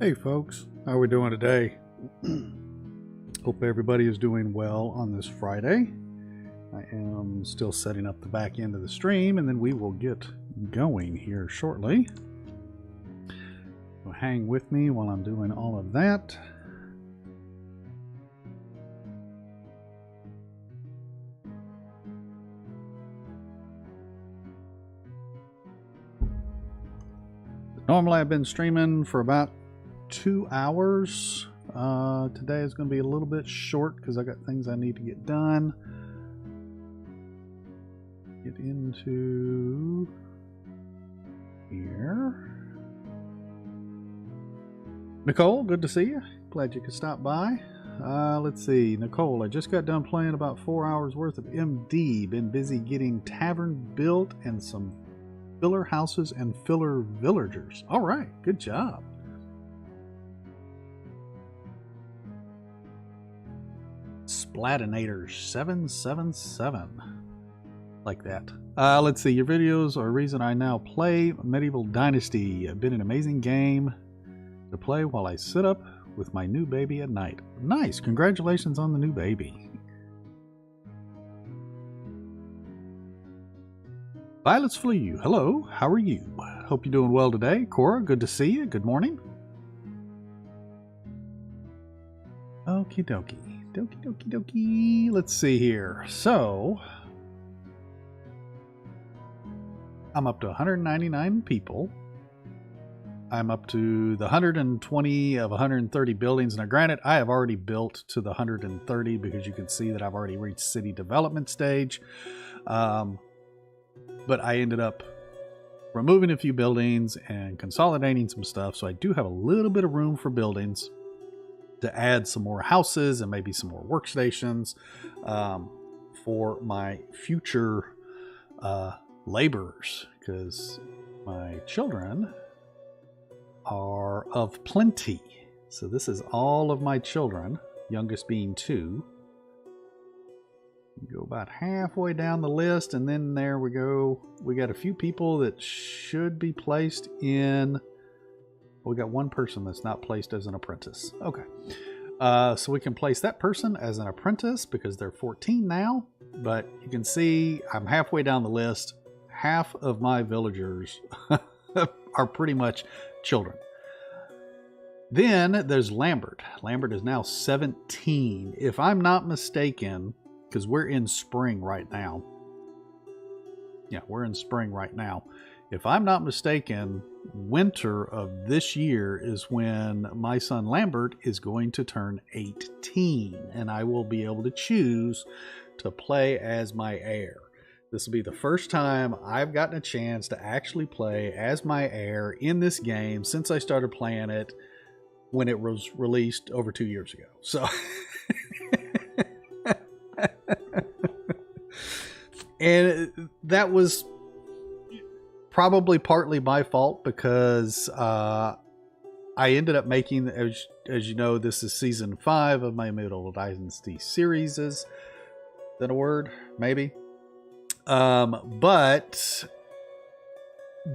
Hey folks, how are we doing today? Hope everybody is doing well on this Friday. I am still setting up the back end of the stream and then we will get going here shortly. So hang with me while I'm doing all of that. Normally I've been streaming for about 2 hours. Today is going to be a little bit short because I got things I need to get done. Get into here. Nicole, good to see you. Glad you could stop by. Let's see, Nicole, I just got done playing about 4 hours worth of MD. Been busy getting tavern built and some filler houses and filler villagers. All right, good job. Splatinator 777, like that. Let's see, your videos are a reason I now play Medieval Dynasty. I've been an amazing game to play while I sit up with my new baby at night. Nice, congratulations on the new baby. Violet's Flew, hello, how are you? Hope you're doing well today. Cora, good to see you, good morning. Okie dokie. Dokie dokie dokie. Let's see here. So I'm up to 199 people. I'm up to the 120 of 130 buildings. Now granted, I have already built to the 130 because you can see that I've already reached city development stage. But I ended up removing a few buildings and consolidating some stuff. So I do have a little bit of room for buildings to add some more houses and maybe some more workstations for my future laborers, because my children are of plenty. So this is all of my children, youngest being 2. Go about halfway down the list, and then there we go. We got a few people that should be placed in. We got one person that's not placed as an apprentice. Okay. So we can place that person as an apprentice because they're 14 now. But you can see I'm halfway down the list. Half of my villagers are pretty much children. Then there's Lambert. Lambert is now 17. If I'm not mistaken, because we're in spring right now. Yeah, we're in spring right now. If I'm not mistaken, winter of this year is when my son Lambert is going to turn 18, and I will be able to choose to play as my heir. This will be the first time I've gotten a chance to actually play as my heir in this game since I started playing it when it was released over 2 years ago. So, and that was probably partly my fault because I ended up making, as you know, this is season 5 of my Medieval Dynasty series. Is that a word? Maybe. But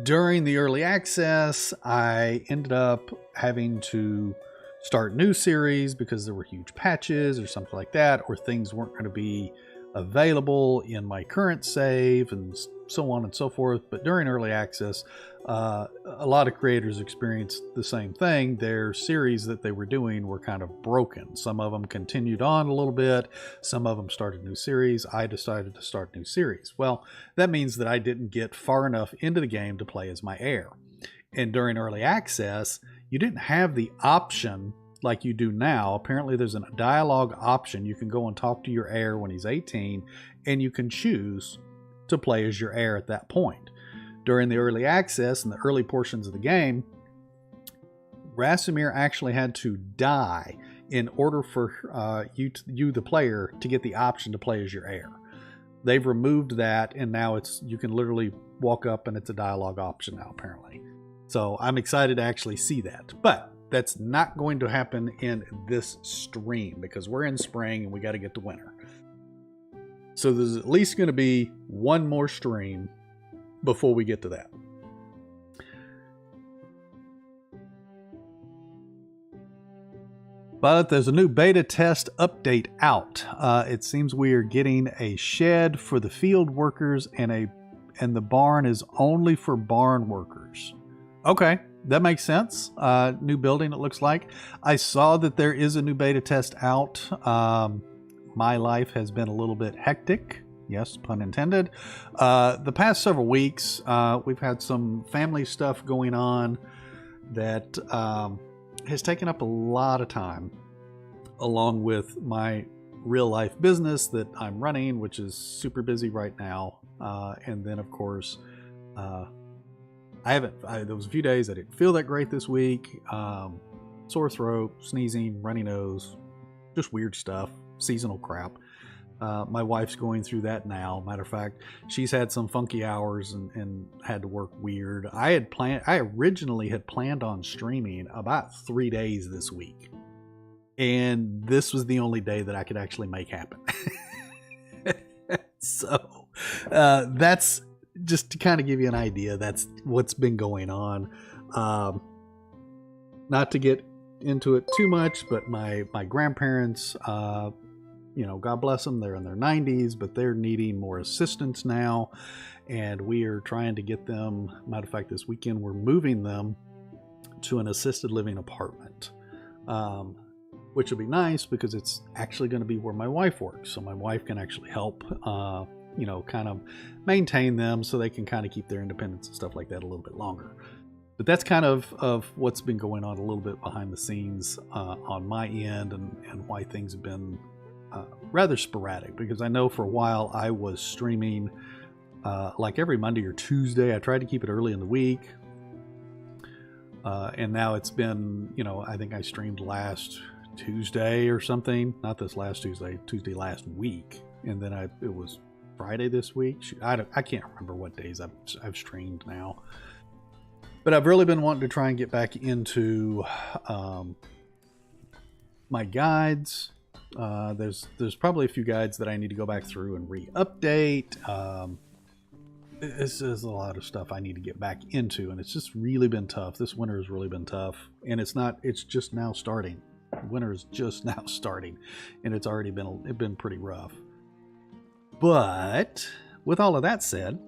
during the early access, I ended up having to start new series because there were huge patches or something like that, or things weren't going to be available in my current save and so on and so forth. But during early access, a lot of creators experienced the same thing. Their series that they were doing were kind of broken. Some of them continued on a little bit. Some of them started new series. I decided to start new series. Well, that means that I didn't get far enough into the game to play as my heir. And during early access, you didn't have the option like you do now. Apparently there's a dialogue option. You can go and talk to your heir when he's 18, and you can choose to play as your heir at that point. During the early access and the early portions of the game, Rasimir actually had to die in order for you, the player, to get the option to play as your heir. They've removed that, and now you can literally walk up and it's a dialogue option now, apparently. So I'm excited to actually see that. But that's not going to happen in this stream because we're in spring and we got to get to winter. So there's at least going to be one more stream before we get to that. But there's a new beta test update out. It seems we are getting a shed for the field workers and the barn is only for barn workers. Okay, that makes sense. New building, it looks like. I saw that there is a new beta test out. My life has been a little bit hectic. Yes, pun intended. The past several weeks, we've had some family stuff going on that has taken up a lot of time, along with my real life business that I'm running, which is super busy right now. And then, of course, there was a few days I didn't feel that great this week. Sore throat, sneezing, runny nose, just weird stuff, seasonal crap. My wife's going through that now. Matter of fact, she's had some funky hours and had to work weird. I originally had planned on streaming about 3 days this week, and this was the only day that I could actually make happen. So that's just to kind of give you an idea. That's what's been going on. Not to get into it too much, but my grandparents, God bless them, they're in their 90s, but they're needing more assistance now, and we are trying to get them. Matter of fact, this weekend we're moving them to an assisted living apartment, which will be nice because it's actually going to be where my wife works, so my wife can actually help kind of maintain them so they can kind of keep their independence and stuff like that a little bit longer. But that's kind of what's been going on a little bit behind the scenes on my end, and why things have been rather sporadic, because I know for a while I was streaming like every Monday or Tuesday. I tried to keep it early in the week, and now it's been, I think I streamed last Tuesday or something. Not this last Tuesday last week, and then it was Friday this week. I can't remember what days I've streamed now, but I've really been wanting to try and get back into my guides. There's probably a few guides that I need to go back through and re-update. This is a lot of stuff I need to get back into, and it's just really been tough. This winter has really been tough, and it's just now starting. Winter is just now starting, and it's already been pretty rough. But with all of that said,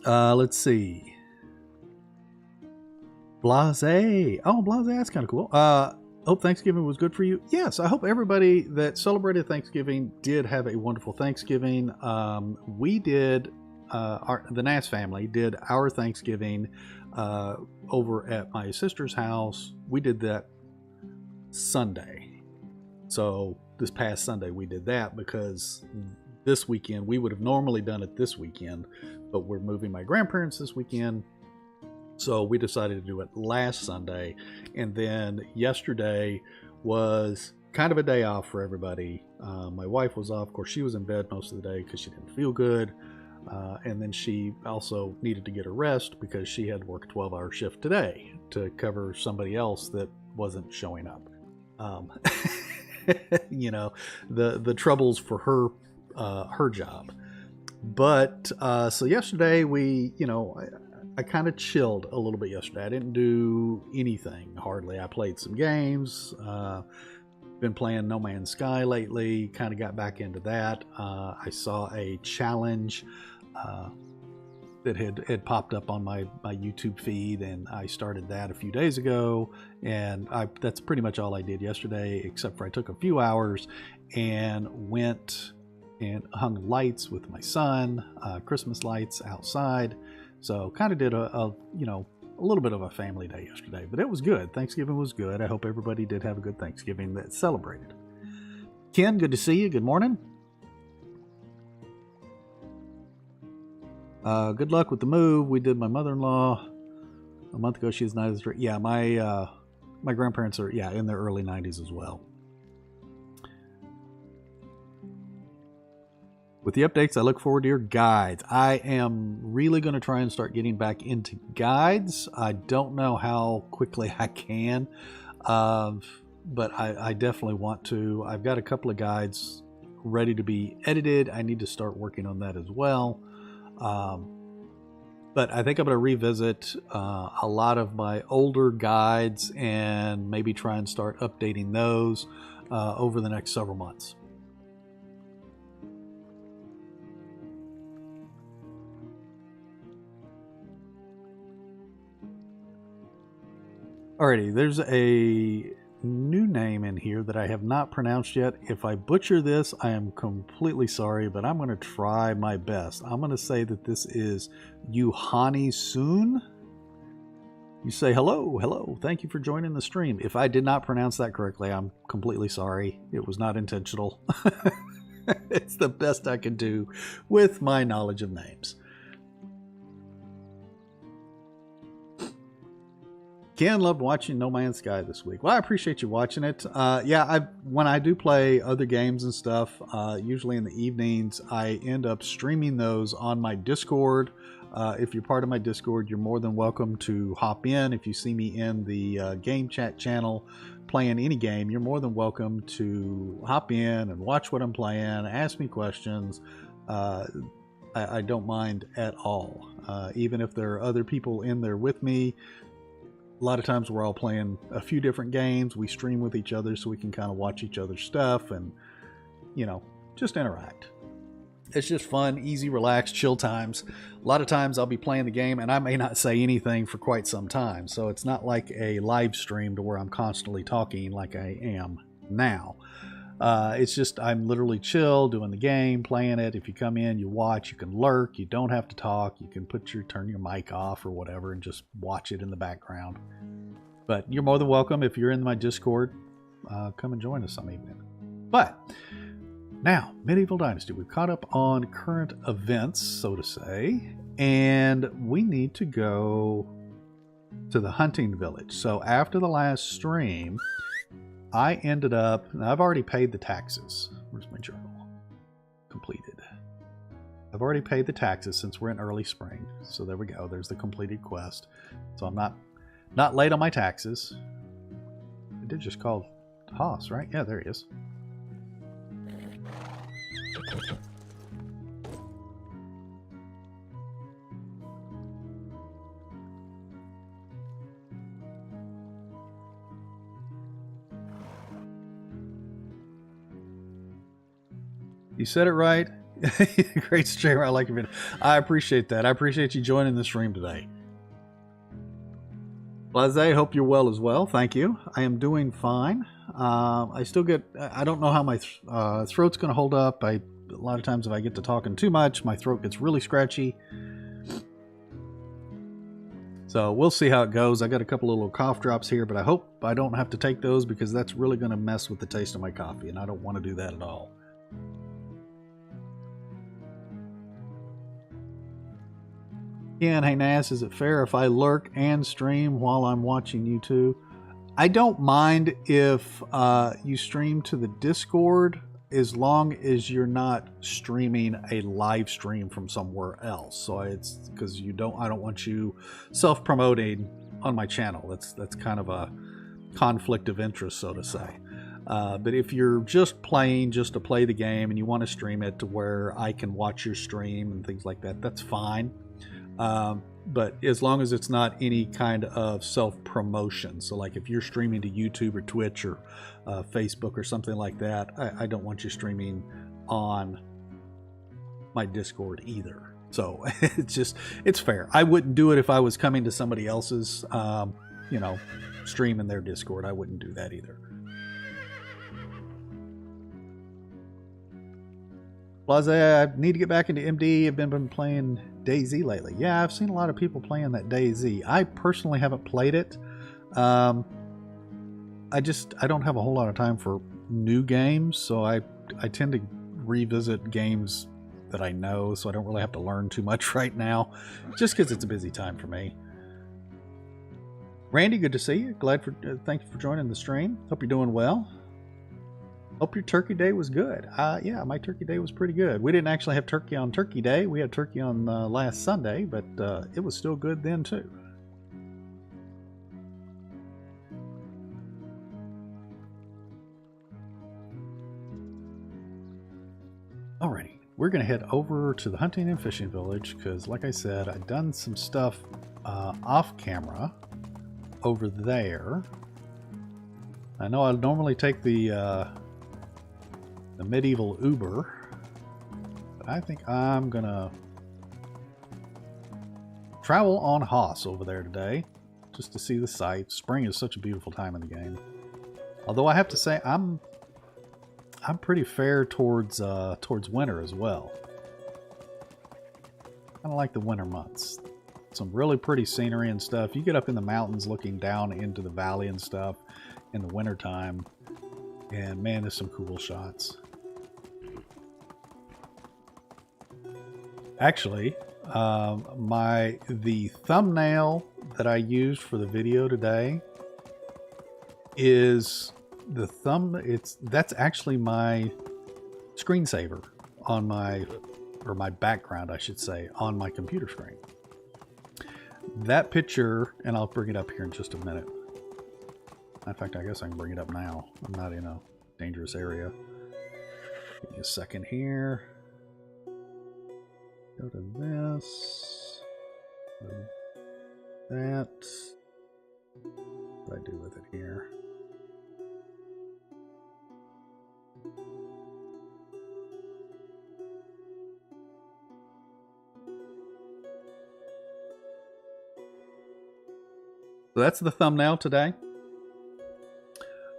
let's see. Blase. Oh, Blase, that's kind of cool. Hope Thanksgiving was good for you. Yes, I hope everybody that celebrated Thanksgiving did have a wonderful Thanksgiving. We did, the Nass family did our Thanksgiving over at my sister's house. We did that Sunday. So this past Sunday we did that because this weekend, we would have normally done it this weekend, but we're moving my grandparents this weekend. So we decided to do it last Sunday, and then yesterday was kind of a day off for everybody. My wife was off. Of course, she was in bed most of the day because she didn't feel good, and then she also needed to get a rest because she had to work a 12-hour shift today to cover somebody else that wasn't showing up. The troubles for her job. But so yesterday I kind of chilled a little bit yesterday. I didn't do anything hardly. I played some games. Been playing No Man's Sky lately. Kind of got back into that. I saw a challenge that had popped up on my YouTube feed, and I started that a few days ago. And that's pretty much all I did yesterday, except for I took a few hours and went and hung lights with my son, Christmas lights outside. So kind of did a little bit of a family day yesterday, but it was good. Thanksgiving was good. I hope everybody did have a good Thanksgiving that celebrated. Ken, good to see you. Good morning. Good luck with the move. We did my mother-in-law a month ago. She's 93. Yeah, my grandparents are in their early 90s as well. With the updates, I look forward to your guides. I am really going to try and start getting back into guides. I don't know how quickly I can, but I definitely want to. I've got a couple of guides ready to be edited. I need to start working on that as well. But I think I'm going to revisit a lot of my older guides and maybe try and start updating those over the next several months. Alrighty, there's a new name in here that I have not pronounced yet. If I butcher this, I am completely sorry, but I'm going to try my best. I'm going to say that this is Yuhani Soon. You say hello, thank you for joining the stream. If I did not pronounce that correctly, I'm completely sorry. It was not intentional. It's the best I can do with my knowledge of names. Ken loved watching No Man's Sky this week. Well, I appreciate you watching it. When I do play other games and stuff, usually in the evenings, I end up streaming those on my Discord. If you're part of my Discord, you're more than welcome to hop in. If you see me in the game chat channel playing any game, you're more than welcome to hop in and watch what I'm playing, ask me questions. I don't mind at all. Even if there are other people in there with me, a lot of times we're all playing a few different games. We stream with each other so we can kind of watch each other's stuff and, you know, just interact. It's just fun, easy, relaxed, chill times. A lot of times I'll be playing the game and I may not say anything for quite some time. So it's not like a live stream to where I'm constantly talking like I am now. It's just I'm literally chill doing the game, playing it. If you come in, you watch, you can lurk, you don't have to talk, you can turn your mic off or whatever and just watch it in the background. But you're more than welcome. If you're in my Discord, come and join us some evening. But now, Medieval Dynasty, we've caught up on current events, so to say, and we need to go to the hunting village. So after the last stream, I ended up, and I've already paid the taxes. Where's my journal? Completed. I've already paid the taxes since we're in early spring. So there we go. There's the completed quest. So I'm not late on my taxes. I did just call Haas, right? Yeah, there he is. You said it right. Great streamer. I like your video. I appreciate that. I appreciate you joining the stream today. Blase, hope you're well as well. Thank you. I am doing fine. I still get, I don't know how my throat's going to hold up. A lot of times if I get to talking too much, my throat gets really scratchy. So we'll see how it goes. I got a couple of little cough drops here, but I hope I don't have to take those because that's really going to mess with the taste of my coffee, and I don't want to do that at all. Again, hey Nas, is it fair if I lurk and stream while I'm watching you two? I don't mind if you stream to the Discord as long as you're not streaming a live stream from somewhere else. So it's because I don't want you self-promoting on my channel. That's kind of a conflict of interest, so to say. But if you're just playing just to play the game and you want to stream it to where I can watch your stream and things like that, that's fine. But as long as it's not any kind of self-promotion. So like if you're streaming to YouTube or Twitch or Facebook or something like that, I don't want you streaming on my Discord either. So it's fair. I wouldn't do it if I was coming to somebody else's, stream in their Discord. I wouldn't do that either. Blase, I need to get back into MD. I've been playing DayZ lately. Yeah, I've seen a lot of people playing that DayZ. I personally haven't played it. I don't have a whole lot of time for new games, so I tend to revisit games that I know, so I don't really have to learn too much right now, just because it's a busy time for me. Randy, good to see you. Thank you for joining the stream. Hope you're doing well. Hope your turkey day was good. Yeah, my turkey day was pretty good. We didn't actually have turkey on Turkey Day. We had turkey on last Sunday, but it was still good then too. Alrighty, we're going to head over to the hunting and fishing village because, like I said, I've done some stuff off camera over there. I know I normally take the medieval Uber, but I think I'm going to travel on Hoss over there today just to see the sights. Spring is such a beautiful time in the game. Although I have to say I'm pretty fair towards winter as well. Kind of like the winter months. Some really pretty scenery and stuff. You get up in the mountains looking down into the valley and stuff in the winter time, and man, there's some cool shots. Actually, the thumbnail that I used for the video today is that's actually my screensaver on my background, I should say, on my computer screen. That picture, and I'll bring it up here in just a minute. In fact, I guess I can bring it up now. I'm not in a dangerous area. Give me a second here. Go to this. Go to that. What do I do with it here? So that's the thumbnail today.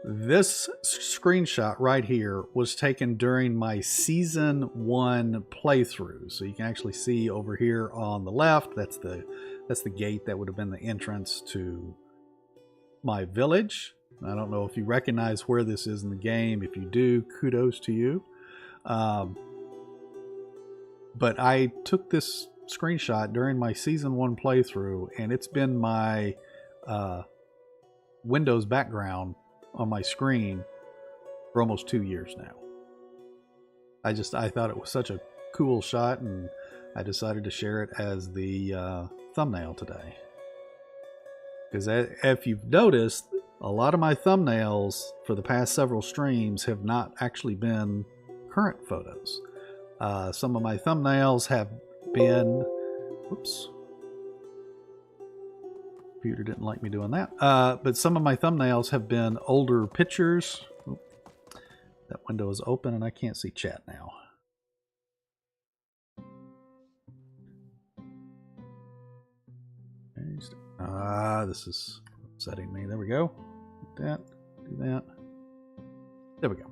This screenshot right here was taken during my Season 1 playthrough. So you can actually see over here on the left, that's the gate that would have been the entrance to my village. I don't know if you recognize where this is in the game. If you do, kudos to you. But I took this screenshot during my Season 1 playthrough, and it's been my Windows background on my screen for almost 2 years now. I thought it was such a cool shot, and I decided to share it as the thumbnail today. Because if you've noticed, a lot of my thumbnails for the past several streams have not actually been current photos. Some of my thumbnails have been, whoops, computer didn't like me doing that. But some of my thumbnails have been older pictures. Oop, that window is open and I can't see chat now. This is upsetting me. There we go. Do that. Do that. There we go.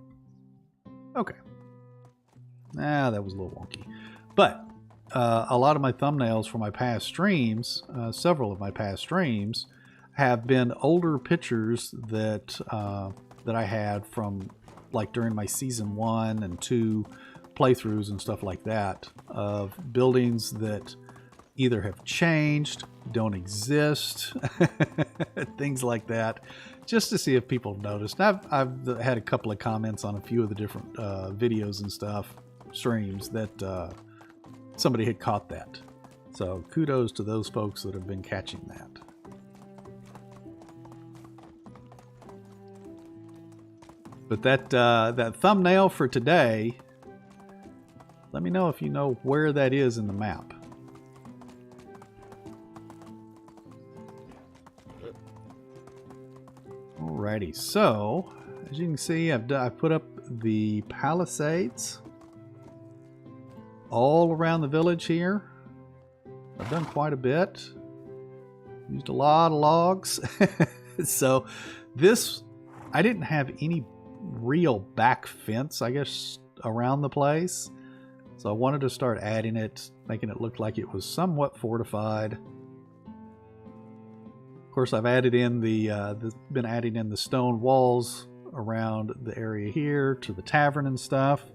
Okay. That was a little wonky. But a lot of my thumbnails for my past streams, several of my past streams, have been older pictures that I had from, like, during my Season 1 and 2 playthroughs and stuff like that, of buildings that either have changed, don't exist, things like that, just to see if people have noticed. I've had a couple of comments on a few of the different videos and stuff, streams, that somebody had caught that. So kudos to those folks that have been catching that. But that thumbnail for today, let me know if you know where that is in the map. Alrighty, so as you can see, I've put up the palisades all around the village here. I've done quite a bit. Used a lot of logs. So this, I didn't have any real back fence, I guess, around the place. So I wanted to start adding it, making it look like it was somewhat fortified. Of course, I've added in been adding in the stone walls around the area here to the tavern and stuff.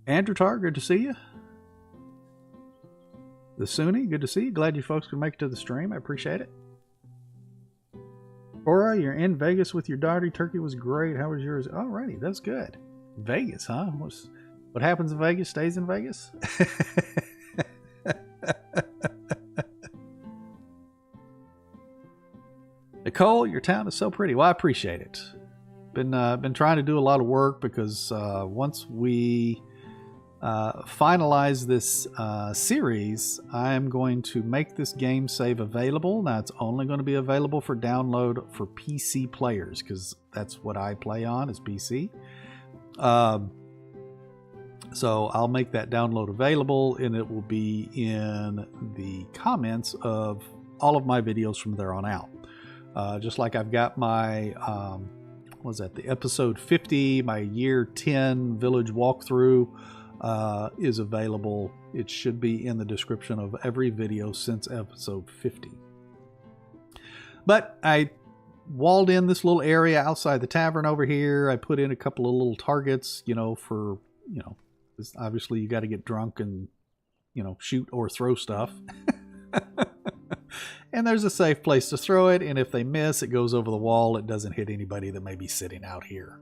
Andrew Tar, good to see you. The Sunni, good to see you. Glad you folks could make it to the stream. I appreciate it. Cora, you're in Vegas with your daughter. Turkey was great. How was yours? Alrighty, that's good. Vegas, huh? What happens in Vegas stays in Vegas? Nicole, your town is so pretty. Well, I appreciate it. Been trying to do a lot of work because once we finalize this series, I'm going to make this game save available. Now, it's only going to be available for download for PC players because that's what I play on is PC. So I'll make that download available, and it will be in the comments of all of my videos from there on out. Just like I've got my, what was that, the episode 50, my year 10 village walkthrough is available. It should be in the description of every video since episode 50. But I walled in this little area outside the tavern over here. I put in a couple of little targets, for, obviously you got to get drunk and, shoot or throw stuff. And there's a safe place to throw it, and if they miss, it goes over the wall. It doesn't hit anybody that may be sitting out here.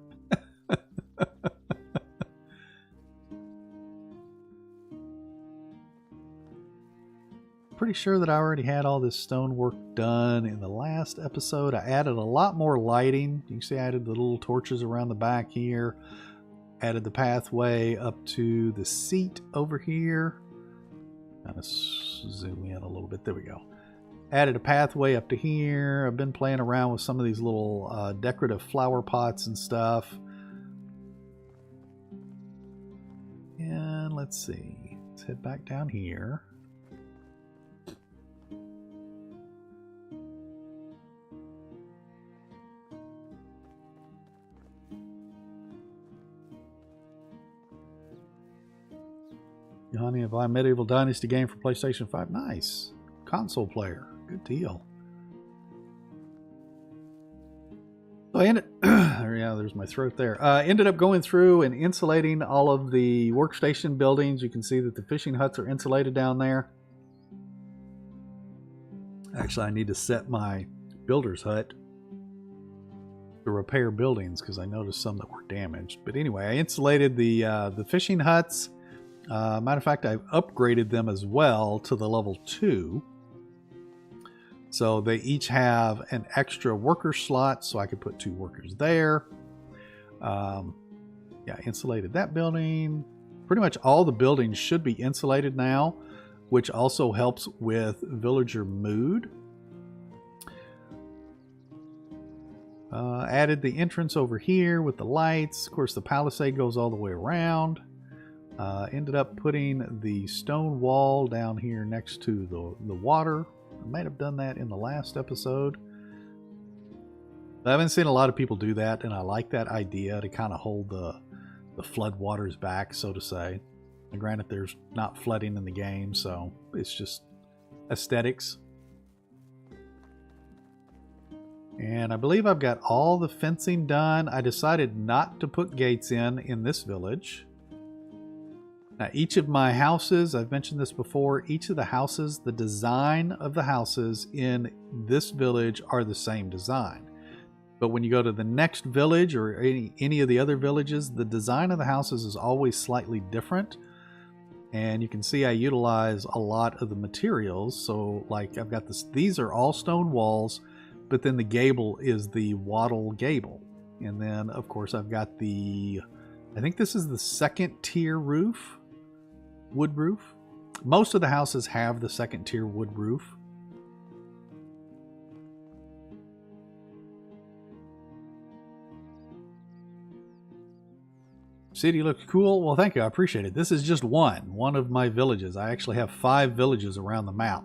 Pretty sure that I already had all this stonework done in the last episode. I added a lot more lighting. You can see I added the little torches around the back here. Added the pathway up to the seat over here. Kind of zoom in a little bit. There we go. Added a pathway up to here. I've been playing around with some of these little decorative flower pots and stuff. And let's see. Let's head back down here. Johnny, have I a medieval Dynasty game for PlayStation 5? Nice. Console player. Good deal. So I ended, yeah, there's my throat there. Ended up going through and insulating all of the workstation buildings. You can see that the fishing huts are insulated down there. Actually, I need to set my builder's hut to repair buildings because I noticed some that were damaged. But anyway, I insulated the fishing huts. Matter of fact, I've upgraded them as well to the level 2. So they each have an extra worker slot, so I could put 2 workers there. Yeah, insulated that building. Pretty much all the buildings should be insulated now, which also helps with villager mood. Added the entrance over here with the lights. Of course, the palisade goes all the way around. Ended up putting the stone wall down here next to the water. I might have done that in the last episode. I haven't seen a lot of people do that, and I like that idea to kind of hold the flood waters back, so to say. And granted, there's not flooding in the game, so it's just aesthetics. And I believe I've got all the fencing done. I decided not to put gates in this village. Now, each of my houses, I've mentioned this before, each of the houses, the design of the houses in this village are the same design. But when you go to the next village or any of the other villages, the design of the houses is always slightly different. And you can see I utilize a lot of the materials. So like I've got this, these are all stone walls, but then the gable is the wattle gable. And then of course I've got the, I think this is the second tier roof. Wood roof. Most of the houses have the second tier wood roof. City looks cool. Well, thank you. I appreciate it. This is just one of my villages. I actually have 5 villages around the map.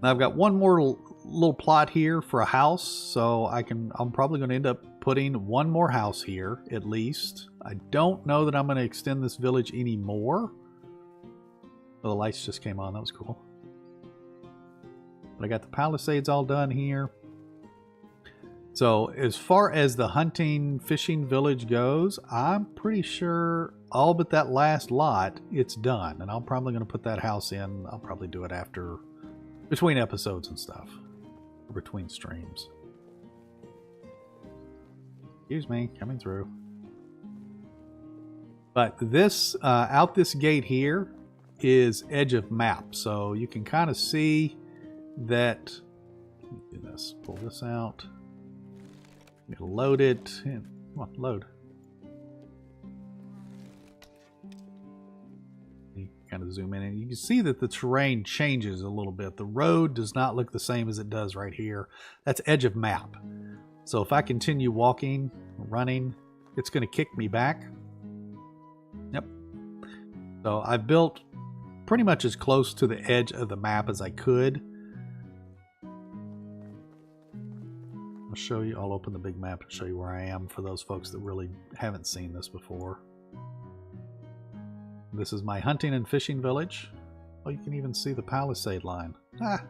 Now I've got one more little plot here for a house, so I'm probably going to end up putting one more house here at least. I don't know that I'm going to extend this village anymore. Oh, the lights just came on. That was cool. But I got the palisades all done here. So as far as the hunting, fishing village goes, I'm pretty sure all but that last lot, it's done. And I'm probably going to put that house in. I'll probably do it after, between episodes and stuff. Or between streams. Excuse me, coming through. But this, out this gate here is edge of map. So you can kind of see that, let me do this, pull this out, load it, and come on, load. You kind of zoom in and you can see that the terrain changes a little bit. The road does not look the same as it does right here. That's edge of map. So if I continue walking, running, it's going to kick me back. Yep. So I've built pretty much as close to the edge of the map as I could. I'll show you, I'll open the big map and show you where I am for those folks that really haven't seen this before. This is my hunting and fishing village. Oh, you can even see the palisade line. Ah,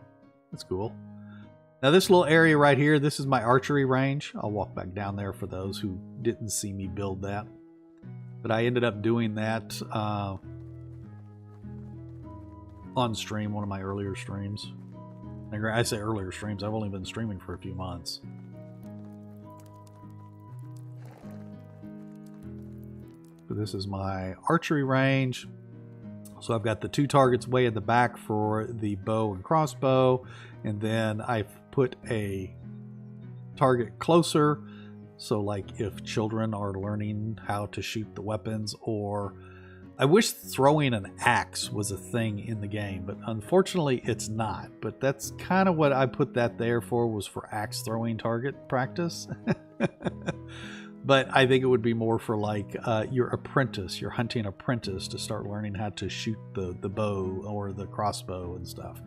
that's cool. Now this little area right here, this is my archery range. I'll walk back down there for those who didn't see me build that. But I ended up doing that on stream, one of my earlier streams. I say earlier streams, I've only been streaming for a few months. So this is my archery range. So I've got the 2 targets way in the back for the bow and crossbow, and then I've put a target closer. So like if children are learning how to shoot the weapons, or I wish throwing an axe was a thing in the game, but unfortunately it's not. But that's kind of what I put that there for, was for axe throwing target practice. But I think it would be more for like your apprentice, your hunting apprentice, to start learning how to shoot the bow or the crossbow and stuff.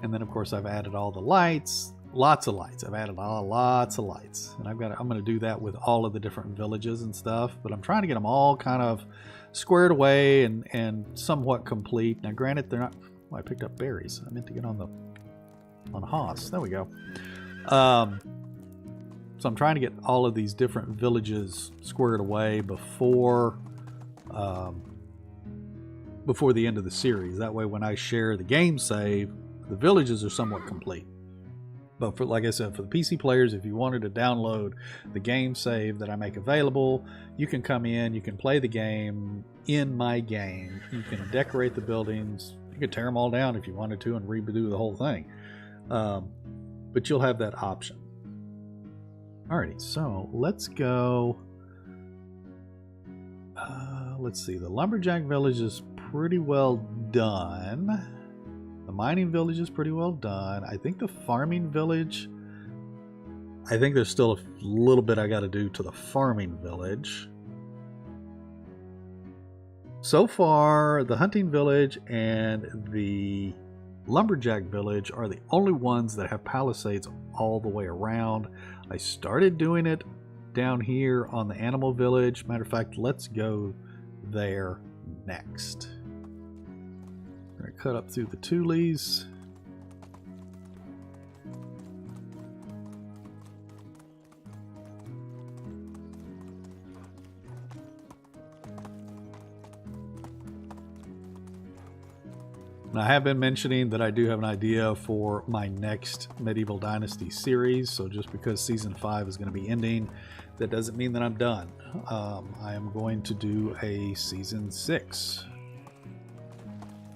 And then of course I've added all the lights, lots of lights. I've added lots of lights, and I'm going to do that with all of the different villages and stuff. But I'm trying to get them all kind of squared away and somewhat complete. Now, granted, they're not. Well, I picked up berries. I meant to get on Haas. There we go. So I'm trying to get all of these different villages squared away before the end of the series. That way, when I share the game save, the villages are somewhat complete. But for, like I said, for the PC players, if you wanted to download the game save that I make available, you can come in, you can play the game in my game. You can decorate the buildings. You could tear them all down if you wanted to and redo the whole thing. But you'll have that option. Alrighty, so let's go. Let's see, the lumberjack village is pretty well done. The mining village is pretty well done. I think the farming village, I think there's still a little bit I got to do to the farming village. So far, the hunting village and the lumberjack village are the only ones that have palisades all the way around. I started doing it down here on the animal village. Matter of fact, let's go there next. We're going to cut up through the tules. And I have been mentioning that I do have an idea for my next Medieval Dynasty series. So just because Season 5 is going to be ending, that doesn't mean that I'm done. I am going to do a Season 6.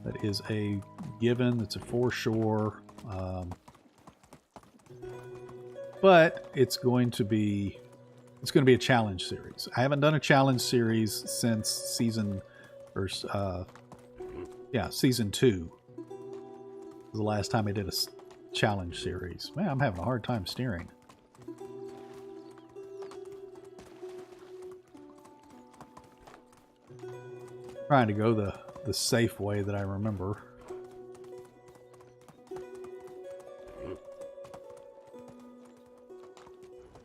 That is a given. It's a for sure. But it's going to be a challenge series. I haven't done a challenge series since season 2 was the last time I did a challenge series. Man, I'm having a hard time steering. Trying to go the safe way that I remember.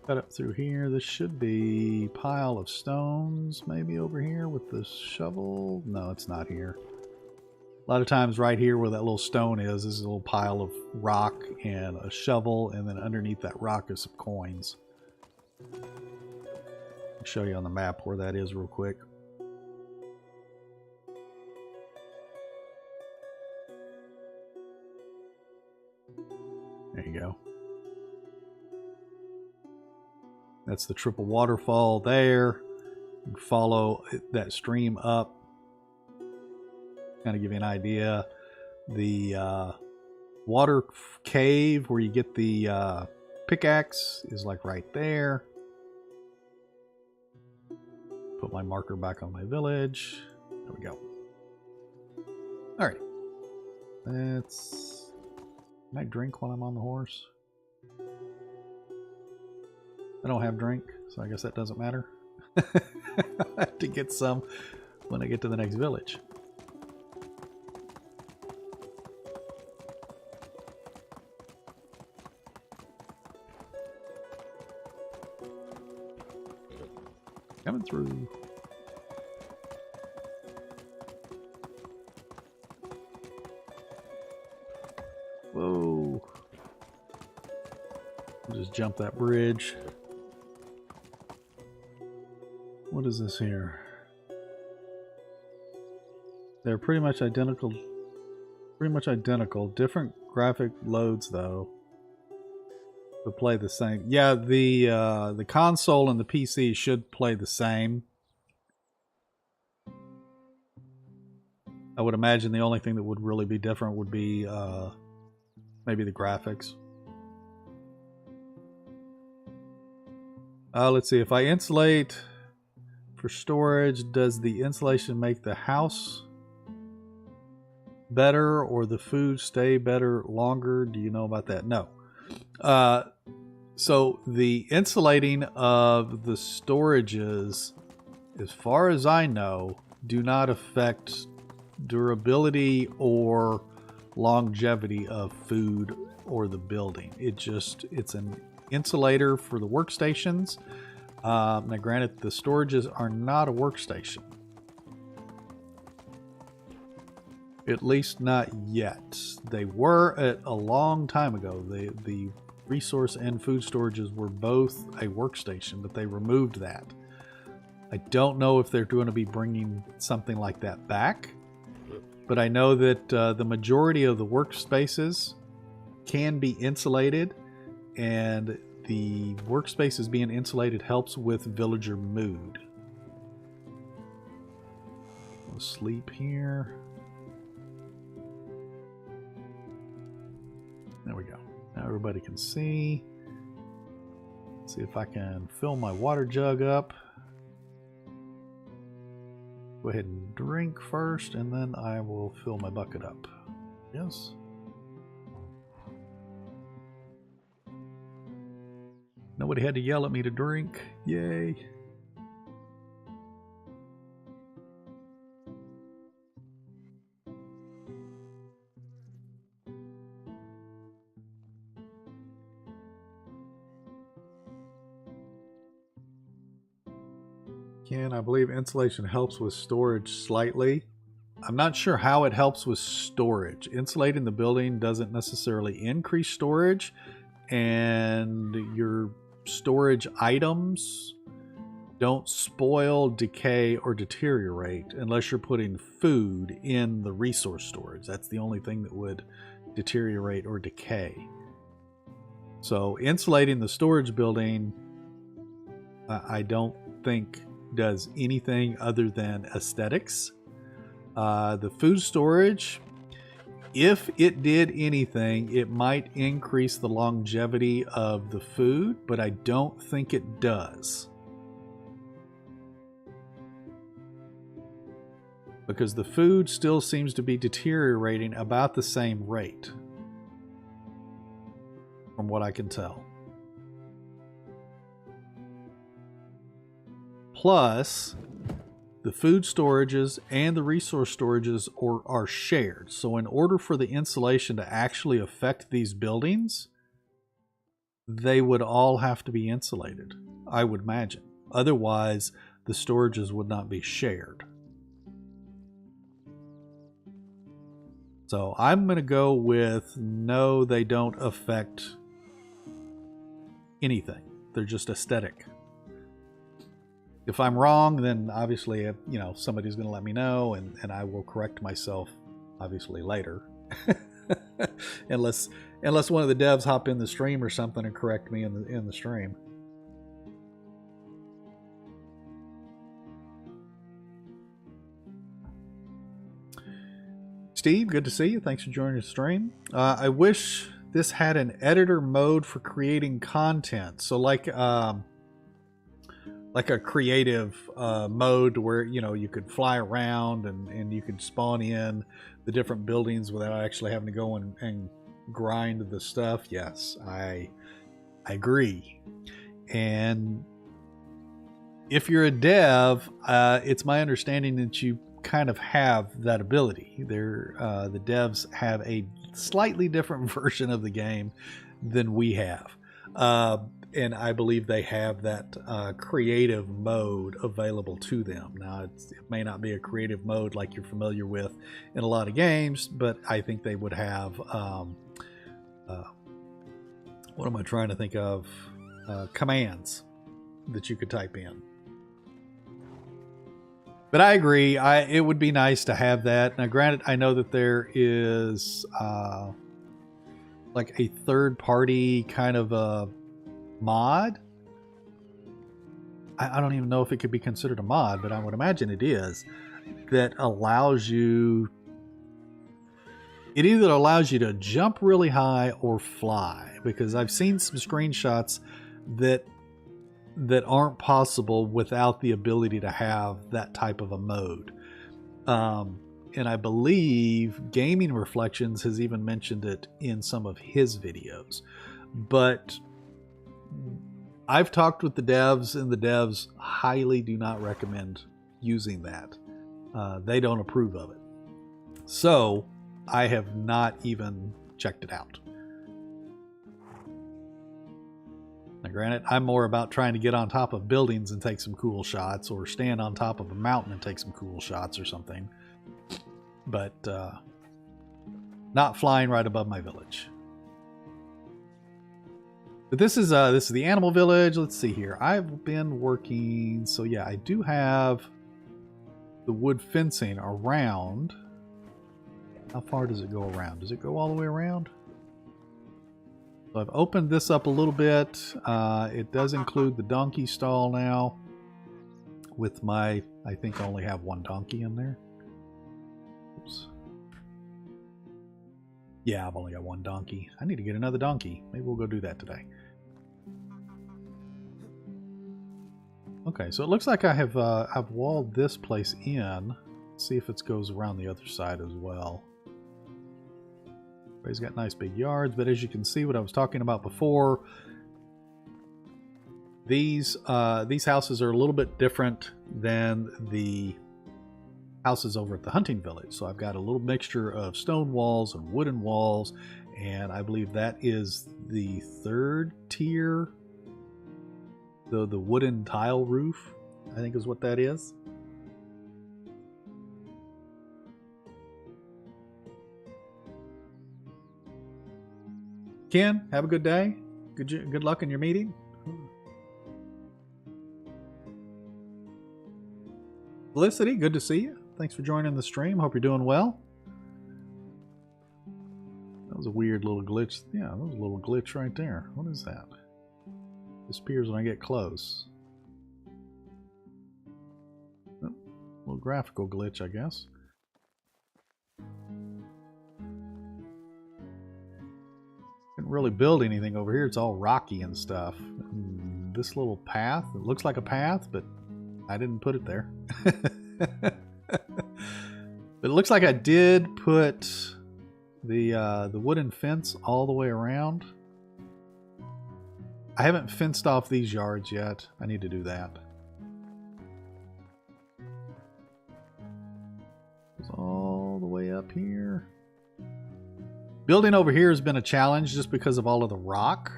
Cut up through here. This should be a pile of stones maybe over here with the shovel. No, it's not here. A lot of times right here where that little stone is a little pile of rock and a shovel, and then underneath that rock is some coins. I'll show you on the map where that is real quick. There you go. That's the triple waterfall there. You follow that stream up. Kind of give you an idea. The water cave where you get the pickaxe is like right there. Put my marker back on my village. There we go. Alright. Can I drink while I'm on the horse? I don't have drink, so I guess that doesn't matter. I have to get some when I get to the next village. Coming through. Whoa. I'll just jump that bridge. What is this here? They're pretty much identical. Different graphic loads though. But play the same. Yeah, the console and the PC should play the same. I would imagine the only thing that would really be different would be maybe the graphics. Let's see. If I insulate for storage, does the insulation make the house better or the food stay better longer? Do you know about that? No. So the insulating of the storages, as far as I know, do not affect durability or longevity of food or the building. It's an insulator for the workstations. Now granted, the storages are not a workstation. At least not yet. They were a long time ago. The resource and food storages were both a workstation, but they removed that. I don't know if they're going to be bringing something like that back, but I know that the majority of the workspaces can be insulated, and the workspaces being insulated helps with villager mood. We'll sleep here. There we go. Now everybody can see. Let's see if I can fill my water jug up. Go ahead and drink first, and then I will fill my bucket up. Yes. Nobody had to yell at me to drink. Yay. I believe insulation helps with storage slightly. I'm not sure how it helps with storage. Insulating the building doesn't necessarily increase storage, and your storage items don't spoil, decay, or deteriorate unless you're putting food in the resource storage. That's the only thing that would deteriorate or decay. So insulating the storage building, I don't think does anything other than aesthetics. The food storage, if it did anything, it might increase the longevity of the food, but I don't think it does. Because the food still seems to be deteriorating about the same rate, from what I can tell. Plus, the food storages and the resource storages are shared. So in order for the insulation to actually affect these buildings, they would all have to be insulated, I would imagine. Otherwise, the storages would not be shared. So I'm going to go with no, they don't affect anything. They're just aesthetic. If I'm wrong, then obviously, somebody's going to let me know, and I will correct myself, obviously, later. unless one of the devs hop in the stream or something and correct me in the stream. Steve, good to see you. Thanks for joining the stream. I wish this had an editor mode for creating content. So like a creative mode where, you know, you could fly around and you could spawn in the different buildings without actually having to go and grind the stuff. Yes, I agree. And if you're a dev, it's my understanding that you kind of have that ability. The devs have a slightly different version of the game than we have. And I believe they have that creative mode available to them. Now, it may not be a creative mode like you're familiar with in a lot of games, but I think they would have, what am I trying to think of? Commands that you could type in. But I agree. It would be nice to have that. Now, granted, I know that there is like a third-party kind of a mod. I don't even know if it could be considered a mod, but I would imagine it is. That allows you... It either allows you to jump really high or fly. Because I've seen some screenshots that aren't possible without the ability to have that type of a mode. And I believe Gaming Reflections has even mentioned it in some of his videos. But I've talked with the devs, and the devs highly do not recommend using that. They don't approve of it. So I have not even checked it out. Now, granted, I'm more about trying to get on top of buildings and take some cool shots, or stand on top of a mountain and take some cool shots or something. But not flying right above my village. But this is the animal village. Let's see here. I've been working, so yeah, I do have the wood fencing around. How far does it go around? Does it go all the way around? So I've opened this up a little bit. It does include the donkey stall now. With my, I think I only have one donkey in there. Oops. Yeah, I've only got one donkey. I need to get another donkey. Maybe we'll go do that today. Okay, so it looks like I have I've walled this place in. Let's see if it goes around the other side as well. Everybody's got nice big yards, but as you can see, what I was talking about before, these houses are a little bit different than the houses over at the hunting village. So I've got a little mixture of stone walls and wooden walls, and I believe that is the third tier. The wooden tile roof, I think is what that is. Ken, have a good day. Good luck in your meeting. Felicity, good to see you. Thanks for joining the stream. Hope you're doing well. That was a weird little glitch. Yeah, that was a little glitch right there. What is that? Disappears when I get close. Oh, a little graphical glitch, I guess. Didn't really build anything over here. It's all rocky and stuff. And this little path, it looks like a path, but I didn't put it there. But it looks like I did put the wooden fence all the way around. I haven't fenced off these yards yet. I need to do that. It's all the way up here. Building over here has been a challenge just because of all of the rock.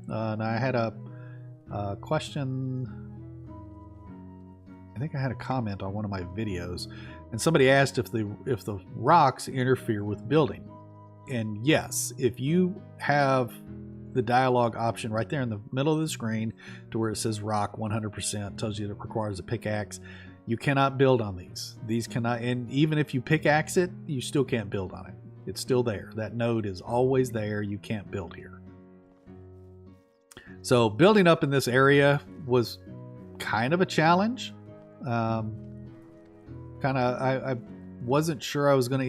And I had a question. I think I had a comment on one of my videos, and somebody asked if the rocks interfere with building. And yes, if you have the dialogue option right there in the middle of the screen to where it says rock 100%, tells you that it requires a pickaxe, you cannot build on these. These cannot, and even if you pickaxe it, you still can't build on it. It's still there. That node is always there. You can't build here. So building up in this area was kind of a challenge. I wasn't sure I was going to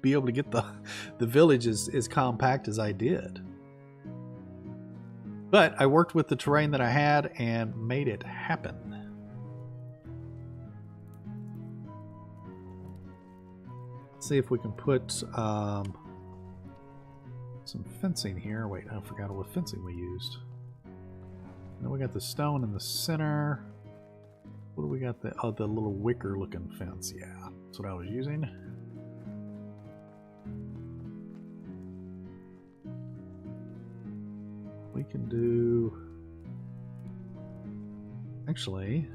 be able to get the village as compact as I did. But I worked with the terrain that I had and made it happen. Let's see if we can put some fencing here. Wait, I forgot what fencing we used. Now we got the stone in the center. What do we got? The little wicker looking fence. Yeah, that's what I was using. We can do, actually,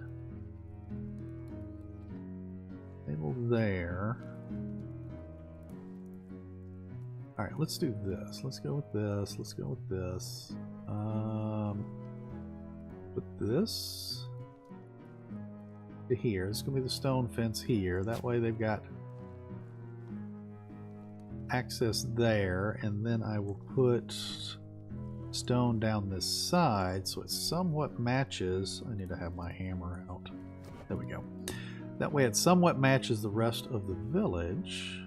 table there. All right, let's do this. Let's go with this. Let's go with this. Put this to here. It's gonna be the stone fence here. That way they've got access there, and then I will put stone down this side so it somewhat matches. I need to have my hammer out. There we go. That way it somewhat matches the rest of the village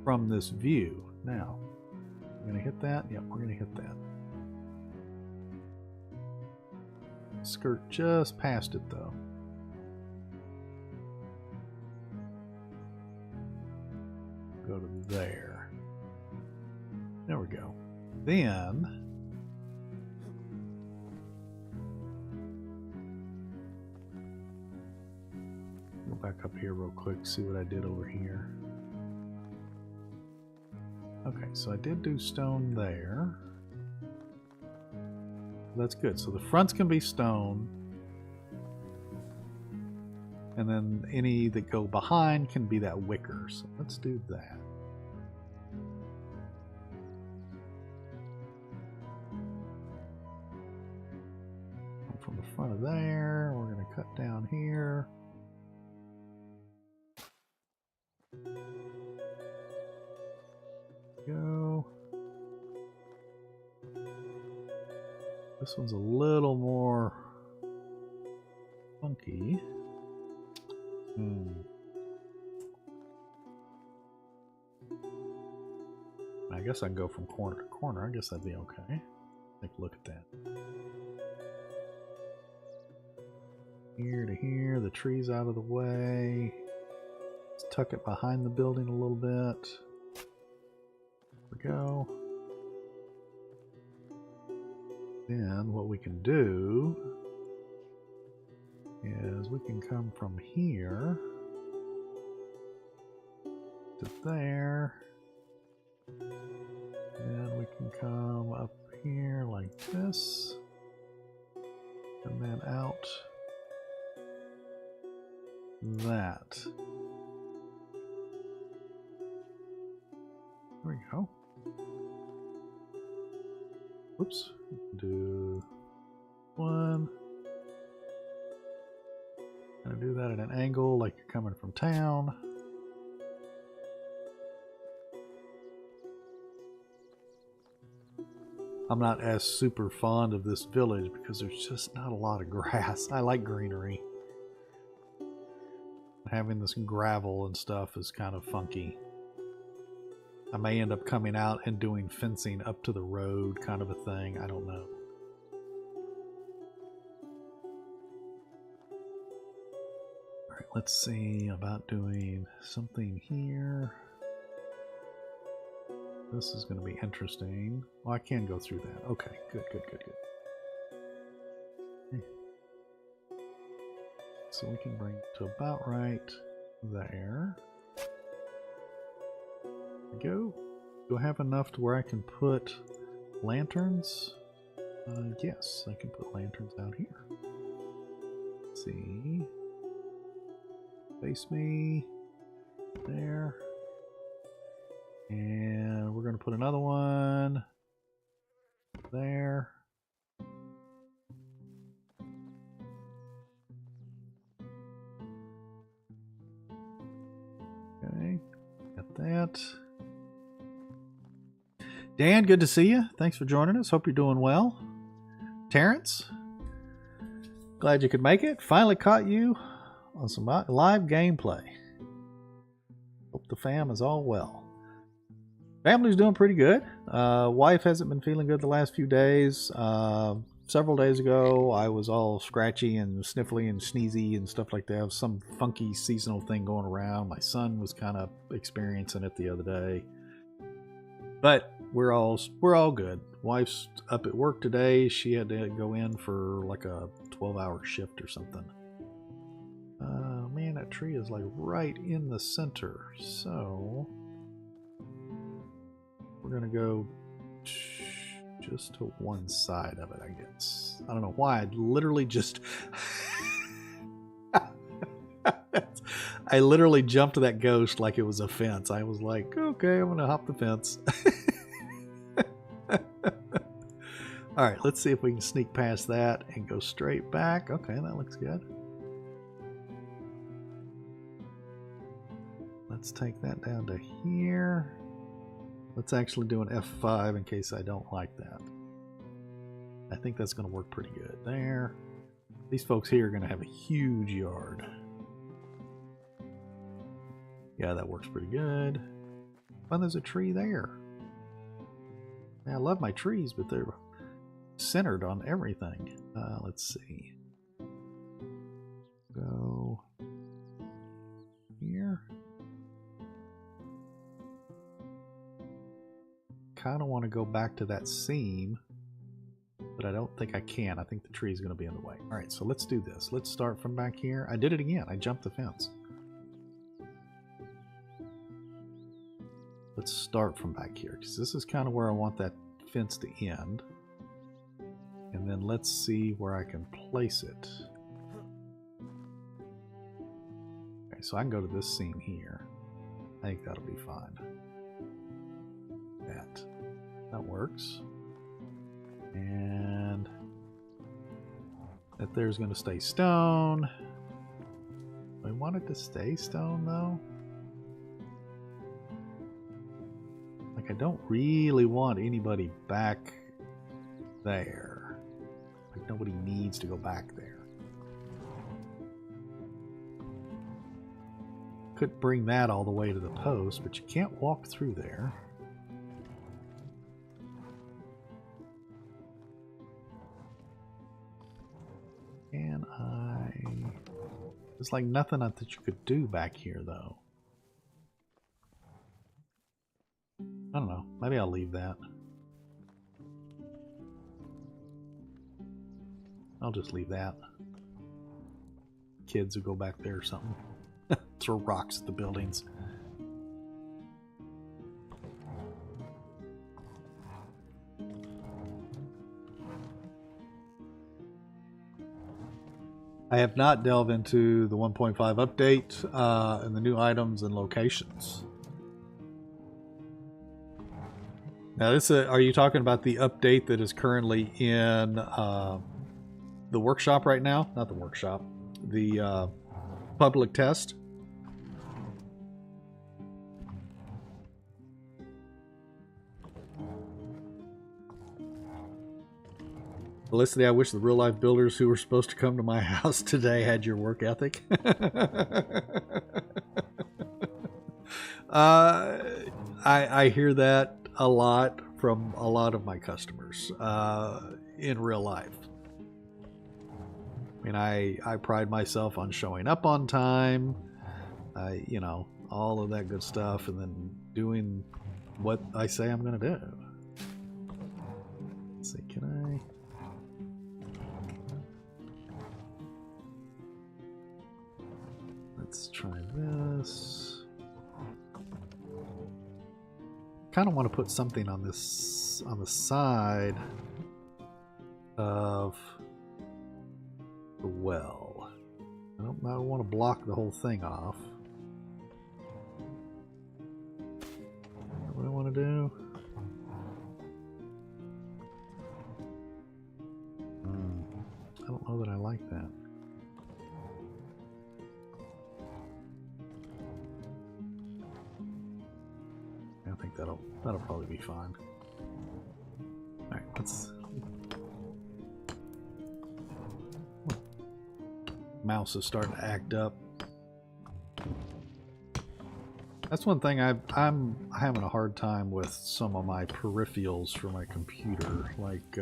from this view. Now, we're going to hit that. Yep, we're going to hit that. Skirt just past it though. Go to there. There we go. Then go back up here real quick, see what I did over here. Okay, so I did do stone there. That's good. So the fronts can be stone, and then any that go behind can be that wicker. So let's do that. From the front of there, we're going to cut down here. Go. This one's a little more funky. I guess I can go from corner to corner. I guess that'd be okay. Take a look at that. Here to here, the tree's out of the way. Let's tuck it behind the building a little bit. There we go. Then what we can do is we can come from here to there, and we can come up here like this, and then out that. There we go. Whoops. Do one. Gonna do that at an angle like you're coming from town. I'm not as super fond of this village because there's just not a lot of grass. I like greenery. Having this gravel and stuff is kind of funky. I may end up coming out and doing fencing up to the road kind of a thing. I don't know. Alright, let's see about doing something here. This is going to be interesting. Well, I can go through that. Okay, good. Okay. So we can bring it to about right there. Go. Do I have enough to where I can put lanterns? Yes, I can put lanterns out here. Let's see. Face me. There. And we're going to put another one there. Okay, got that. Dan, good to see you. Thanks for joining us. Hope you're doing well. Terrence, glad you could make it. Finally caught you on some live gameplay. Hope the fam is all well. Family's doing pretty good. Wife hasn't been feeling good the last few days. Several days ago, I was all scratchy and sniffly and sneezy and stuff like that. Some funky seasonal thing going around. My son was kind of experiencing it the other day. But we're all good. Wife's up at work today. She had to go in for like a 12-hour shift or something. Man, that tree is like right in the center. So we're gonna go just to one side of it, I guess. I don't know why. I literally just I literally jumped to that ghost like it was a fence. I was like, okay, I'm gonna hop the fence. All right, let's see if we can sneak past that and go straight back. Okay, that looks good. Let's take that down to here. Let's actually do an F5 in case I don't like that. I think that's going to work pretty good there. These folks here are going to have a huge yard. Yeah, that works pretty good. Oh, there's a tree there. Yeah, I love my trees, but they're centered on everything. Let's see. Go here. Kind of want to go back to that seam, but I don't think I can. I think the tree is going to be in the way. All right, so let's do this. Let's start from back here. I did it again. I jumped the fence. Let's start from back here because this is kind of where I want that fence to end. And then let's see where I can place it. Okay, so I can go to this seam here. I think that'll be fine. That works. And that there's going to stay stone. I want it to stay stone though. Like I don't really want anybody back there. Like nobody needs to go back there. Could bring that all the way to the post, but you can't walk through there. There's like nothing that you could do back here though. I don't know. Maybe I'll leave that. I'll just leave that. Kids will go back there or something. Throw rocks at the buildings. I have not delved into the 1.5 update and the new items and locations. Now, this are you talking about the update that is currently in the workshop right now? Not the workshop, the public test. Felicity, I wish the real life builders who were supposed to come to my house today had your work ethic. I hear that a lot from a lot of my customers in real life. I mean, I pride myself on showing up on time, you know, all of that good stuff, and then doing what I say I'm going to do. Let's see, can I... Let's try this. Kind of want to put something on this on the side of the well. I don't want to block the whole thing off. What I want to do? I don't know that I like that. I think that'll probably be fine. All right, let's. Mouse is starting to act up. That's one thing I'm having a hard time with some of my peripherals for my computer. Like,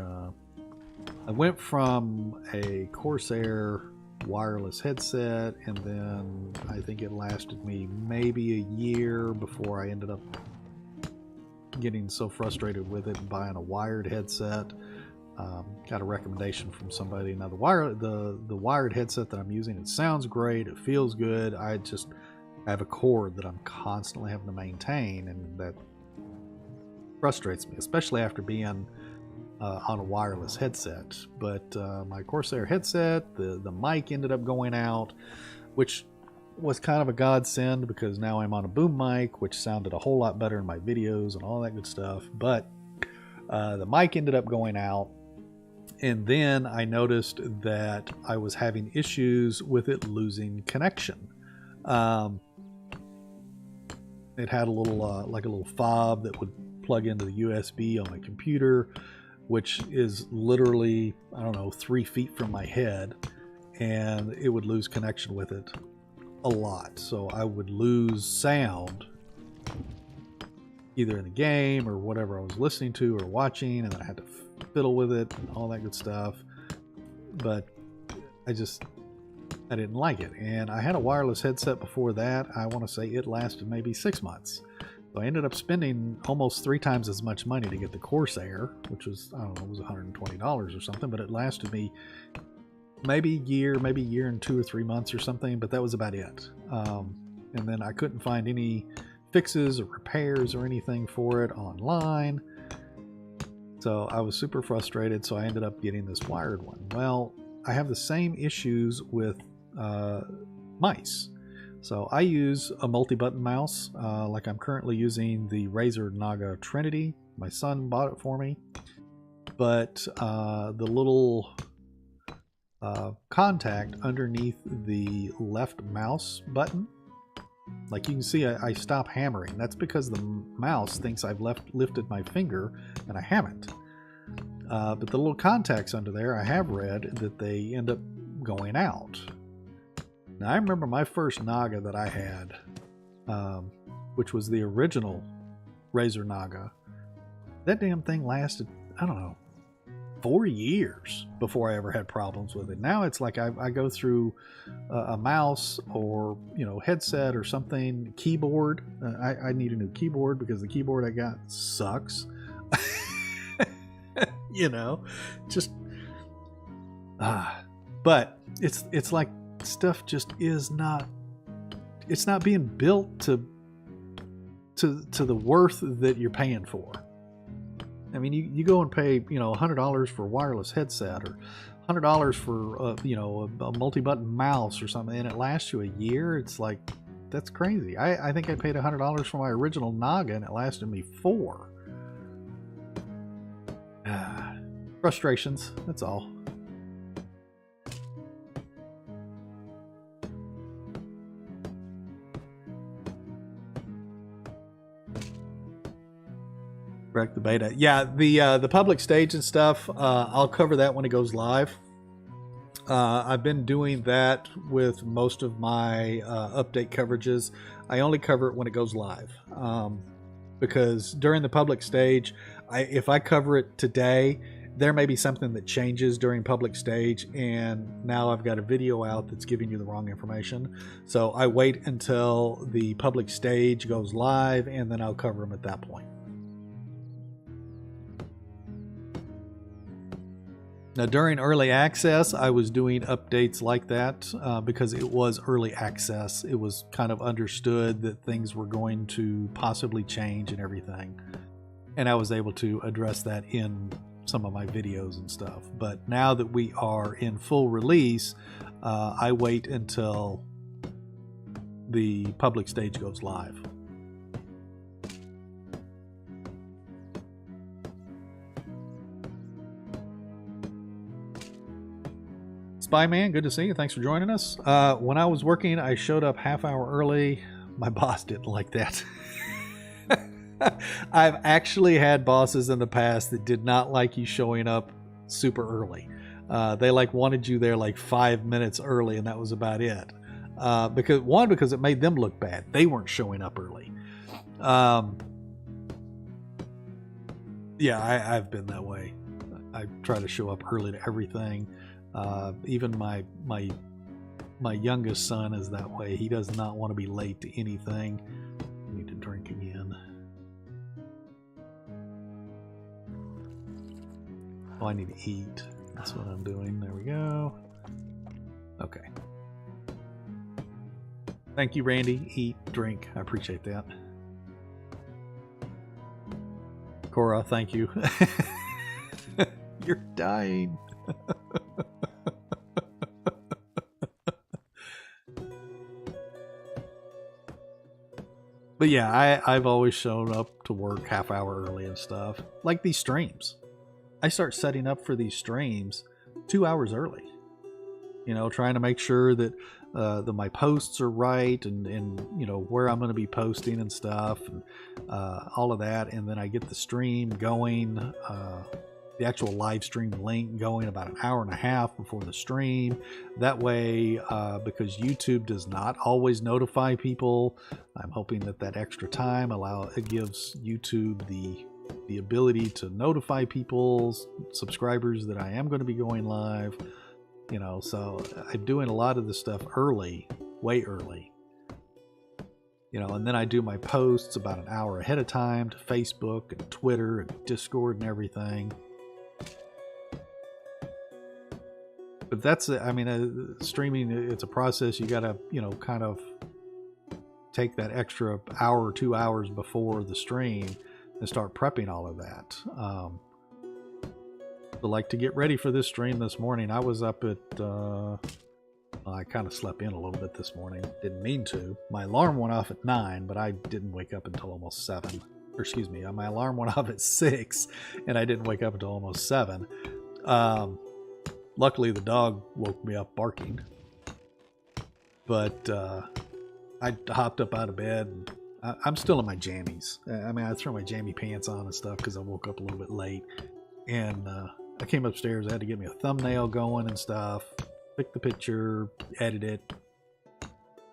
I went from a Corsair wireless headset, and then I think it lasted me maybe a year before I ended up getting so frustrated with it and buying a wired headset. Got a recommendation from somebody. Now the wired headset that I'm using, it sounds great, it feels good. I have a cord that I'm constantly having to maintain, and that frustrates me, especially after being on a wireless headset. But my Corsair headset, the mic ended up going out, which was kind of a godsend because now I'm on a boom mic, which sounded a whole lot better in my videos and all that good stuff. But the mic ended up going out, and then I noticed that I was having issues with it losing connection. It had a little like a little fob that would plug into the USB on my computer, which is literally, I don't know, 3 feet from my head, and it would lose connection with it a lot. So I would lose sound either in the game or whatever I was listening to or watching, and then I had to fiddle with it and all that good stuff. But I didn't like it. And I had a wireless headset before that. I want to say it lasted maybe 6 months. So I ended up spending almost 3 times as much money to get the Corsair, which was, I don't know, it was $120 or something, but it lasted me maybe a year and 2 or 3 months or something, but that was about it. And then I couldn't find any fixes or repairs or anything for it online. So I was super frustrated, so I ended up getting this wired one. Well, I have the same issues with mice. So I use a multi-button mouse, like I'm currently using the Razer Naga Trinity. My son bought it for me. But the little contact underneath the left mouse button, like you can see, I stop hammering. That's because the mouse thinks I've lifted my finger, and I haven't. But the little contacts under there, I have read that they end up going out. Now, I remember my first Naga that I had, which was the original Razer Naga. That damn thing lasted, I don't know, 4 years before I ever had problems with it. Now it's like I go through a mouse or, you know, headset or something, keyboard. I need a new keyboard because the keyboard I got sucks. You know, just but it's like stuff just is not, it's not being built to the worth that you're paying for. I mean, you go and pay, you know, $100 for a wireless headset or $100 for you know, a multi-button mouse or something, and it lasts you a year. It's like, that's crazy. I think I paid $100 for my original Naga, and it lasted me 4. Frustrations, that's all. Correct the beta. Yeah, the public stage and stuff, I'll cover that when it goes live. I've been doing that with most of my update coverages. I only cover it when it goes live. Because during the public stage, if I cover it today, there may be something that changes during public stage, and now I've got a video out that's giving you the wrong information. So I wait until the public stage goes live, and then I'll cover them at that point. Now, during early access, I was doing updates like that because it was early access. It was kind of understood that things were going to possibly change and everything. And I was able to address that in some of my videos and stuff. But now that we are in full release, I wait until the public stage goes live. Spyman, good to see you. Thanks for joining us. When I was working, I showed up half hour early. My boss didn't like that. I've actually had bosses in the past that did not like you showing up super early. They wanted you there 5 minutes early, and that was about it. Because it made them look bad. They weren't showing up early. Yeah, I've been that way. I try to show up early to everything. Even my youngest son is that way. He does not want to be late to anything. I need to drink again. Oh, I need to eat. That's what I'm doing. There we go. Okay. Thank you, Randy. Eat, drink. I appreciate that. Cora, thank you. You're dying. But yeah, I've always shown up to work half hour early and stuff. Like these streams. I start setting up for these streams 2 hours early. You know, trying to make sure that my posts are right and you know where I'm going to be posting and stuff and all of that, and then I get the stream going, the actual live stream link going about an hour and a half before the stream. That way, because YouTube does not always notify people, I'm hoping that extra time it gives YouTube the ability to notify people's subscribers that I am going to be going live. You know, so I'm doing a lot of this stuff early, way early. You know, and then I do my posts about an hour ahead of time to Facebook and Twitter and Discord and everything. But that's, I mean, streaming, it's a process. You got to, you know, kind of take that extra hour or 2 hours before the stream and start prepping all of that. But like to get ready for this stream this morning, I was up at, I kind of slept in a little bit this morning. Didn't mean to. My alarm went off at 9, but I didn't wake up until almost 7. Or excuse me, my alarm went off at 6, and I didn't wake up until almost 7. Luckily, the dog woke me up barking. But I hopped up out of bed. And I'm still in my jammies. I mean, I threw my jammy pants on and stuff because I woke up a little bit late. And I came upstairs. I had to get me a thumbnail going and stuff. Pick the picture, edit it,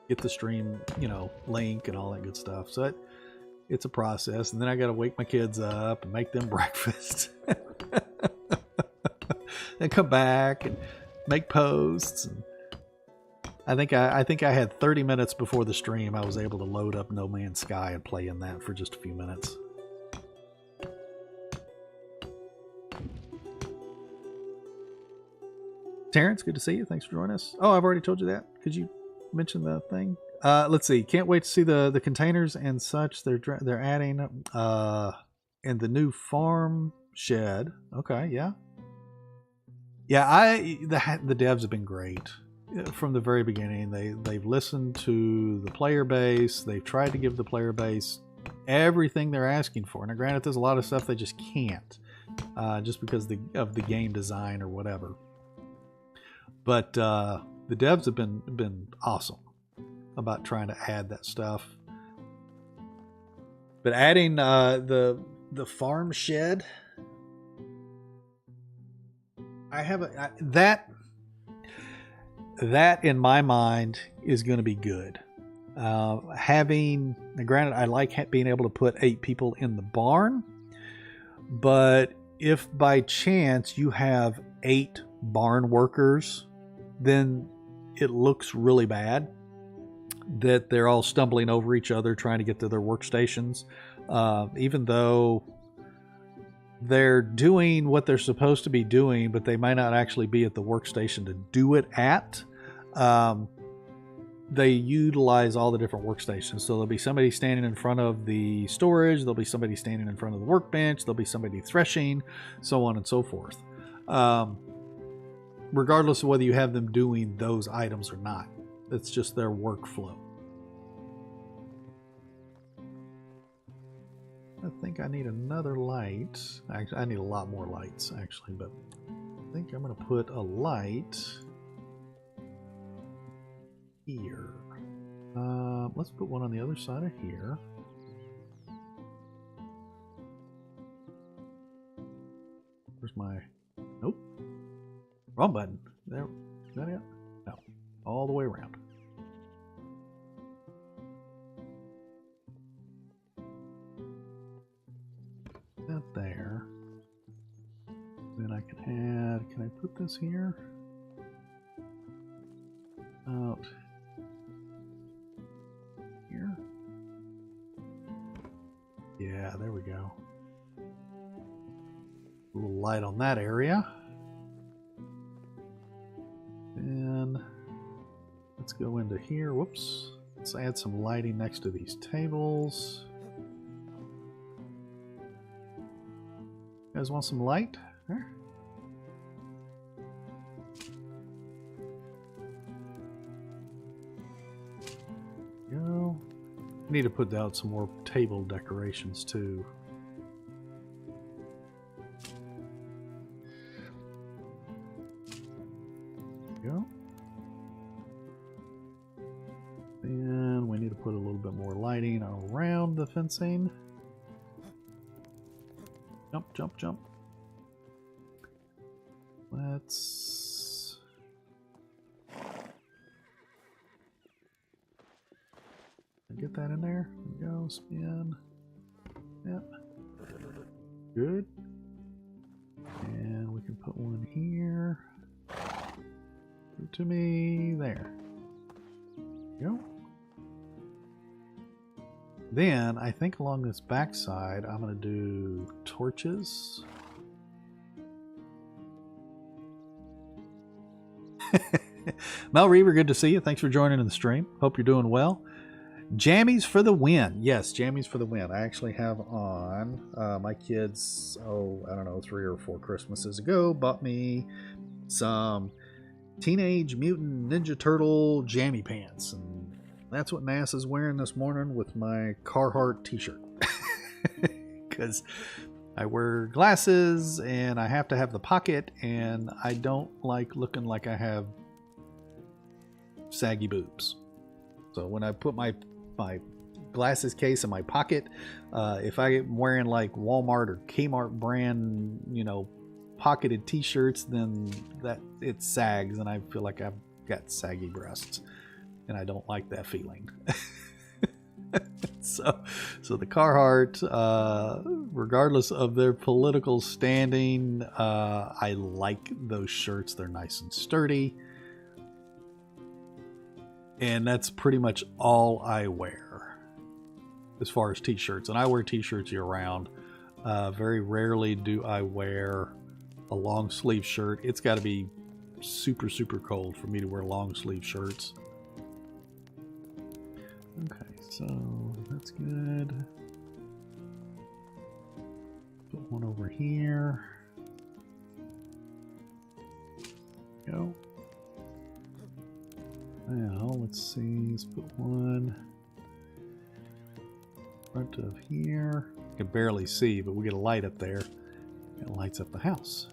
get the stream, you know, link and all that good stuff. So it's a process. And then I got to wake my kids up and make them breakfast. Then come back and make posts. And I think I had 30 minutes before the stream. I was able to load up No Man's Sky and play in that for just a few minutes. Terrence, good to see you. Thanks for joining us. Oh, I've already told you that. Could you mention the thing? Let's see. Can't wait to see the containers and such. They're adding and the new farm shed. Okay, yeah. Yeah, the devs have been great from the very beginning. They've listened to the player base. They've tried to give the player base everything they're asking for. Now, granted, there's a lot of stuff they just can't, just because of the game design or whatever. But the devs have been awesome about trying to add that stuff. But adding the farm shed, that in my mind is going to be good. Having, granted, I like being able to put 8 people in the barn, but if by chance you have 8 barn workers, then it looks really bad that they're all stumbling over each other trying to get to their workstations, even though they're doing what they're supposed to be doing, but they might not actually be at the workstation to do it at. They utilize all the different workstations. So there'll be somebody standing in front of the storage, there'll be somebody standing in front of the workbench, there'll be somebody threshing, so on and so forth. Regardless of whether you have them doing those items or not. It's just their workflow. I think I need another light. I need a lot more lights, actually, but I think I'm going to put a light here. Let's put one on the other side of here. Where's my... Nope. Wrong button. There. Is that it? No. All the way around. I can add, can I put this here? Out here. Yeah, there we go. A little light on that area. And let's go into here. Whoops. Let's add some lighting next to these tables. You guys want some light? There. Go. I need to put out some more table decorations too. Go. And we need to put a little bit more lighting around the fencing. Jump, jump, jump. Let's get that in there. There we go. Spin. Yep. Good. And we can put one here. Give it to me. There. Go. Then I think along this back side I'm going to do torches. Mel Reaver, good to see you. Thanks for joining in the stream. Hope you're doing well. Jammies for the win. Yes, jammies for the win. I actually have on my kids, I don't know, 3 or 4 Christmases ago, bought me some Teenage Mutant Ninja Turtle jammy pants, and that's what NASA's wearing this morning with my Carhartt t-shirt. Because I wear glasses and I have to have the pocket, and I don't like looking like I have saggy boobs. So when I put my glasses case in my pocket, if I'm wearing like Walmart or Kmart brand, pocketed t-shirts, then that it sags and I feel like I've got saggy breasts, and I don't like that feeling. so the Carhartt, regardless of their political standing, I like those shirts. They're nice and sturdy, and that's pretty much all I wear as far as t-shirts, and I wear t-shirts year round. Very rarely do I wear a long sleeve shirt. It's got to be super, super cold for me to wear long sleeve shirts. Okay, so that's good. Put one over here. Go. Now, let's see. Let's put one front of here. You can barely see, but we get a light up there. It lights up the house.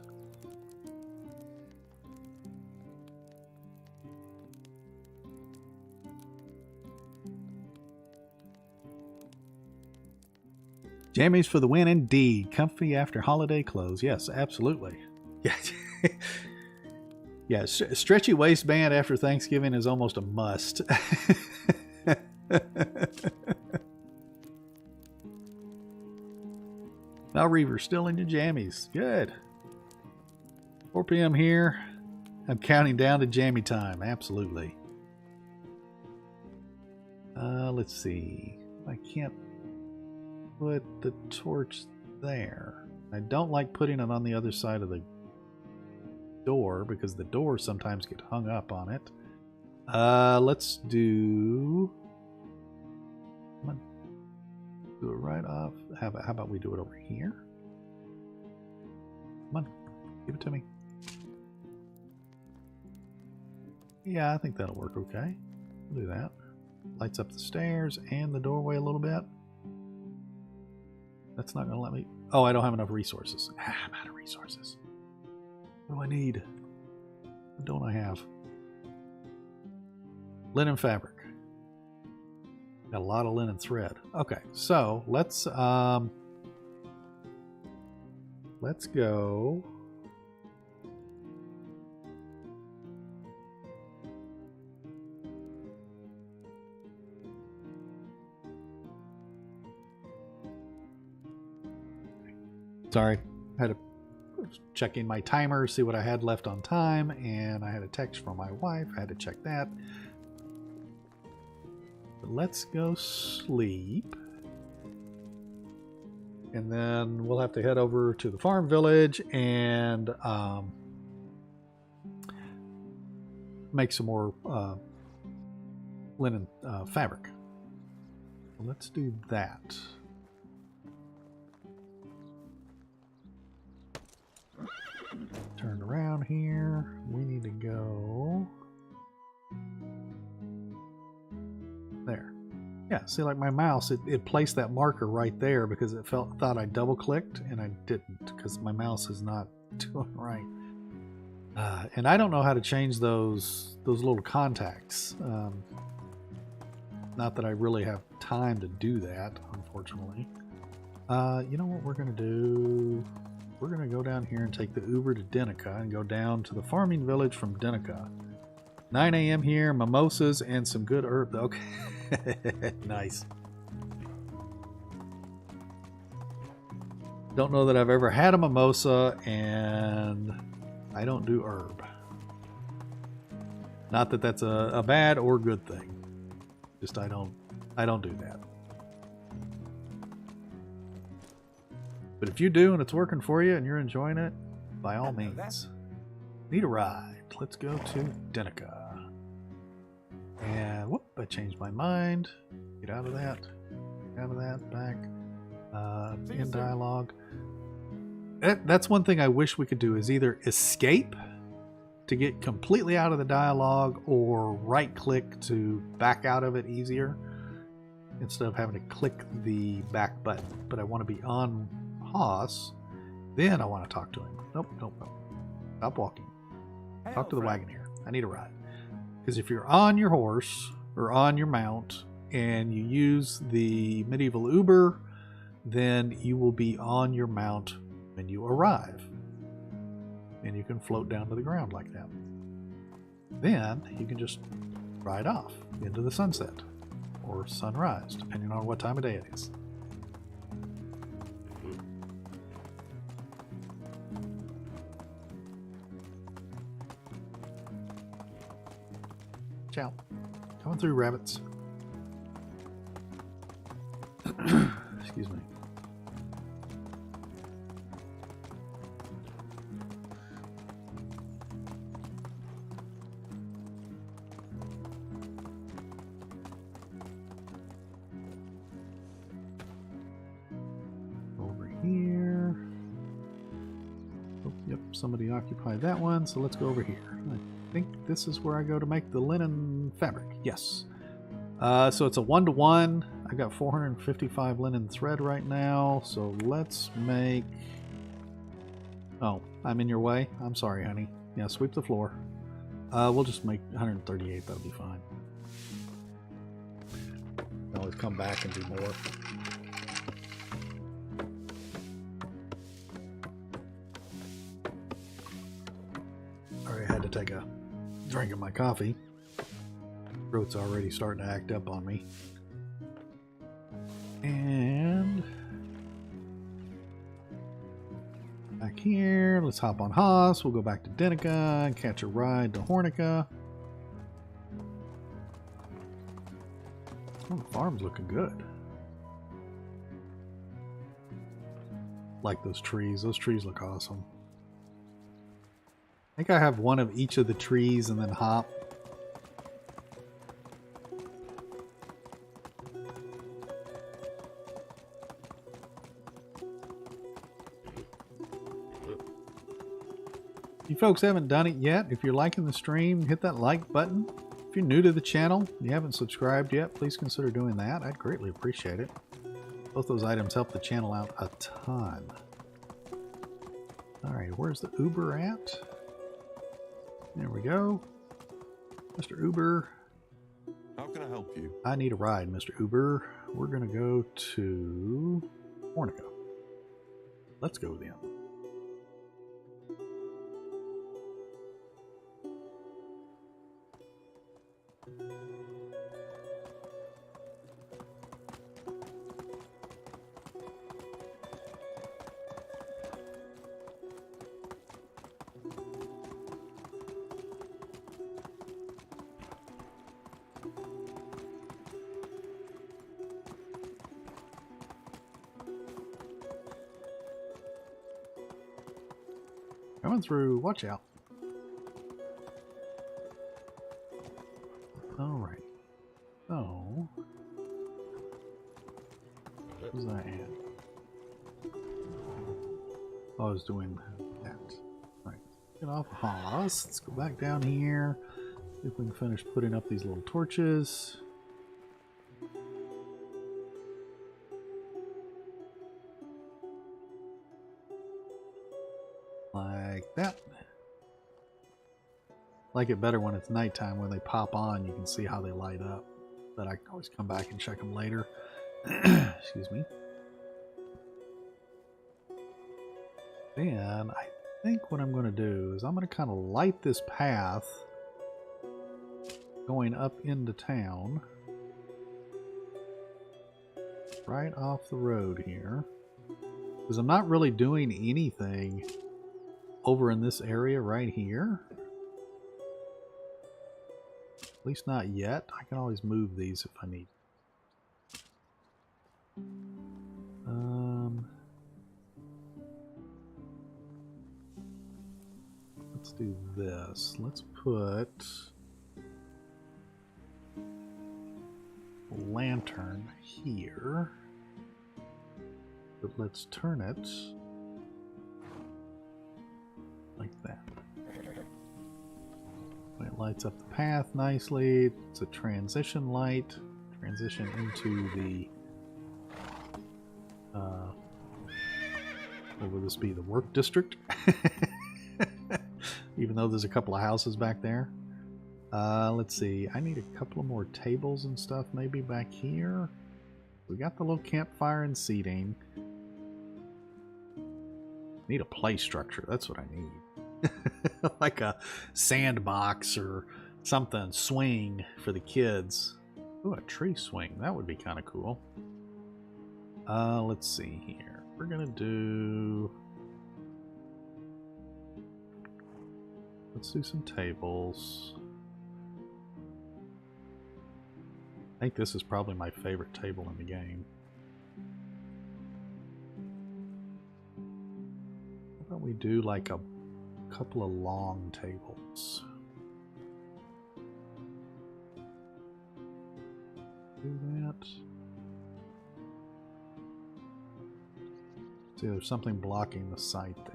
Jammies for the win, indeed. Comfy after holiday clothes. Yes, absolutely. Yeah. Yeah, stretchy waistband after Thanksgiving is almost a must. Now Reaver, still in your jammies. Good. 4 p.m. here. I'm counting down to jammy time. Absolutely. Let's see. I can't put the torch there. I don't like putting it on the other side of the door because the doors sometimes get hung up on it. Let's do... I'm gonna do it right off. How about we do it over here? Come on, give it to me. Yeah, I think that'll work okay. We'll do that. Lights up the stairs and the doorway a little bit. That's not gonna let me... Oh, I don't have enough resources. I'm out of resources. What do I need? What don't I have? Linen fabric. Got a lot of linen thread. Okay, so let's go. Sorry, I had to was checking my timer, see what I had left on time, and I had a text from my wife. I had to check that. But let's go sleep. And then we'll have to head over to the farm village and make some more linen fabric. Let's do that. Turn around here. We need to go there. Yeah, see, like my mouse, it placed that marker right there because it thought I double clicked and I didn't because my mouse is not doing right. And I don't know how to change those little contacts. Not that I really have time to do that, unfortunately. You know what we're going to do? We're going to go down here and take the Uber to Denica and go down to the farming village from Denica. 9 a.m. here, mimosas and some good herb. Okay. Nice. Don't know that I've ever had a mimosa, and I don't do herb. Not that that's a bad or good thing. Just I don't do that. But if you do and it's working for you and you're enjoying it, by all means. Need a ride. Let's go to Denica. And whoop, I changed my mind. Get out of that. Get out of that. Back. In dialogue. That's one thing I wish we could do is either escape to get completely out of the dialogue or right click to back out of it easier instead of having to click the back button. But I want to be on Haas, then I want to talk to him. Nope. Stop walking. Talk to the Wagoneer. I need a ride. Because if you're on your horse or on your mount and you use the medieval Uber, then you will be on your mount when you arrive. And you can float down to the ground like that. Then you can just ride off into the sunset or sunrise, depending on what time of day it is. Ciao. Coming through, rabbits. Excuse me. Over here. Oh, yep, somebody occupied that one, so let's go over here. I think this is where I go to make the linen fabric. Yes. So it's a 1-to-1. I got 455 linen thread right now. So let's make... Oh, I'm in your way. I'm sorry, honey. Yeah, sweep the floor. We'll just make 138. That'll be fine. Can always come back and do more. Already had to take a drink of my coffee. Throat's already starting to act up on me. And back here, let's hop on Haas. We'll go back to Denica and catch a ride to Hornica. Oh, the farm's looking good. Like those trees. Those trees look awesome. I think I have one of each of the trees and then hop. If you folks haven't done it yet, if you're liking the stream, hit that like button. If you're new to the channel and you haven't subscribed yet, please consider doing that. I'd greatly appreciate it. Both those items help the channel out a ton. Alright, where's the Uber at? There we go. Mr. Uber. How can I help you? I need a ride, Mr. Uber. We're going to go to Hornica. Let's go then. Coming through. Watch out. Alright. So... what was I at? I was doing that. Alright. Get off Haas. Let's go back down here. See if we can finish putting up these little torches. Like that. Like it better when it's nighttime. When they pop on, you can see how they light up. But I can always come back and check them later. Excuse me. Then I think what I'm going to do is I'm going to kind of light this path going up into town. Right off the road here. Because I'm not really doing anything over in this area right here. At least not yet. I can always move these if I need. Let's do this. Let's put a lantern here. But let's turn it like that. It lights up the path nicely. It's a transition light. Transition into the what would this be? The work district? Even though there's a couple of houses back there. Let's see. I need a couple of more tables and stuff maybe back here. We got the little campfire and seating. Need a play structure. That's what I need. Like a sandbox or something. Swing for the kids. Ooh, a tree swing. That would be kind of cool. Let's see here. We're going to do... let's do some tables. I think this is probably my favorite table in the game. How about we do like a couple of long tables? Do that. See, there's something blocking the sight there.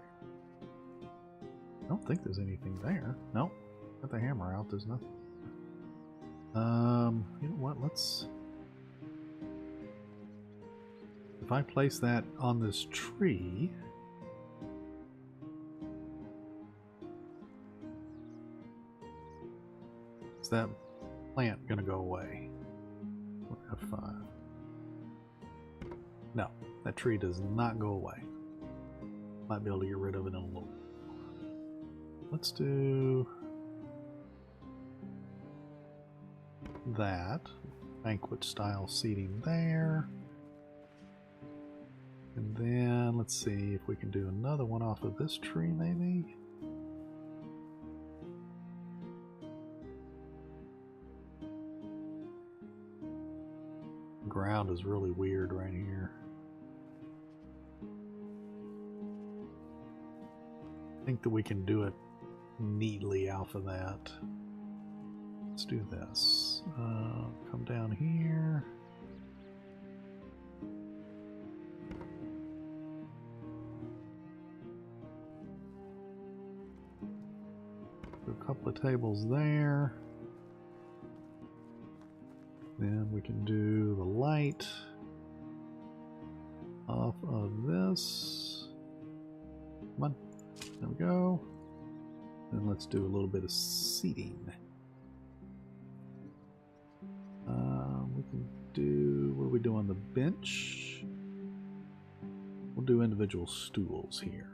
I don't think there's anything there. Nope. Got the hammer out. There's nothing. You know what? Let's... if I place that on this tree... is that plant going to go away? F5. No, that tree does not go away. Might be able to get rid of it in a little. Let's do that. Banquet style seating there. And then let's see if we can do another one off of this tree maybe. The ground is really weird right here. I think that we can do it neatly off of that. Let's do this. Come down here. Do a couple of tables there. Then we can do the light off of this. Come on. There we go. Then let's do a little bit of seating. We can do... what do we do on the bench? We'll do individual stools here.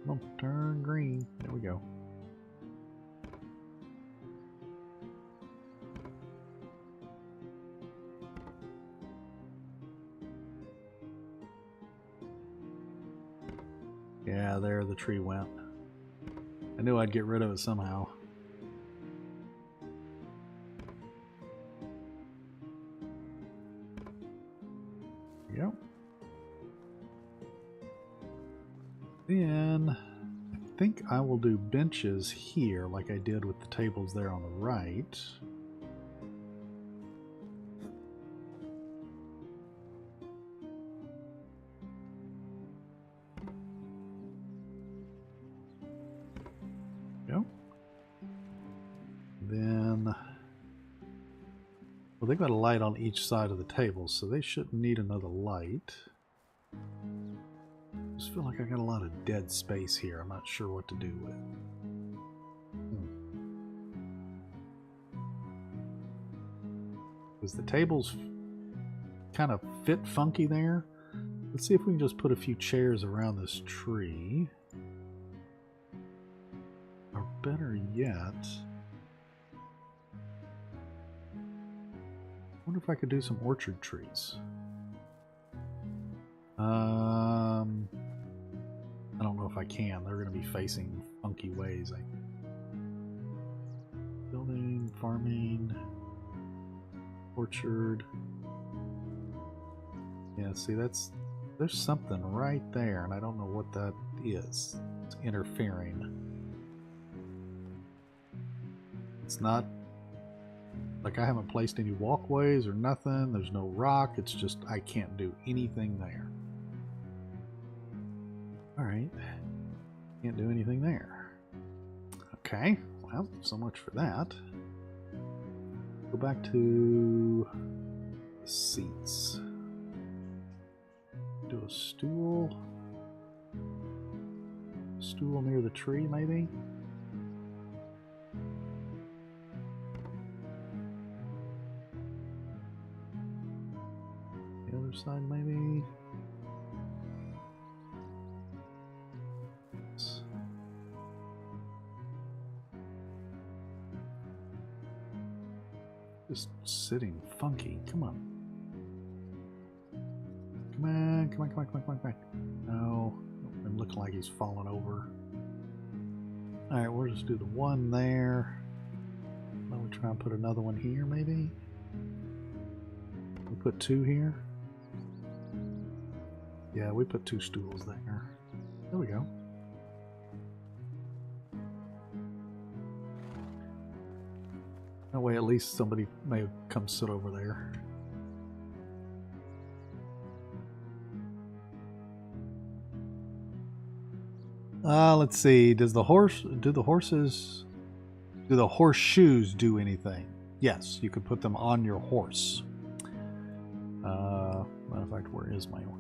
Come on, turn green. There we go. Yeah, there the tree went. I knew I'd get rid of it somehow. we go. Then I think I will do benches here like I did with the tables there on the right. Go. Then, well, they've got a light on each side of the table, so they shouldn't need another light. I just feel like I got a lot of dead space here. I'm not sure what to do with. Because the tables kind of fit funky there. Let's see if we can just put a few chairs around this tree. Or better yet, I wonder if I could do some orchard trees. I don't know if I can. They're going to be facing funky ways. Building, farming, orchard. Yeah, see, there's something right there, and I don't know what that is. It's interfering. It's not like I haven't placed any walkways or nothing. There's no rock. It's just I can't do anything there. Alright. Can't do anything there. Okay. Well, so much for that. Go back to the seats. Do a stool. Stool near the tree, maybe? The other side, maybe? Just sitting funky. Come on. Come on, come on, come on, come on, come on, come on. No, it looks like he's falling over. Alright, we'll just do the one there. Let me try and put another one here, maybe. We put two here. Yeah, we put two stools there. There we go. That way at least somebody may come sit over there. Let's see. Do the horseshoes do anything? Yes, you could put them on your horse. Matter of fact, where is my horse?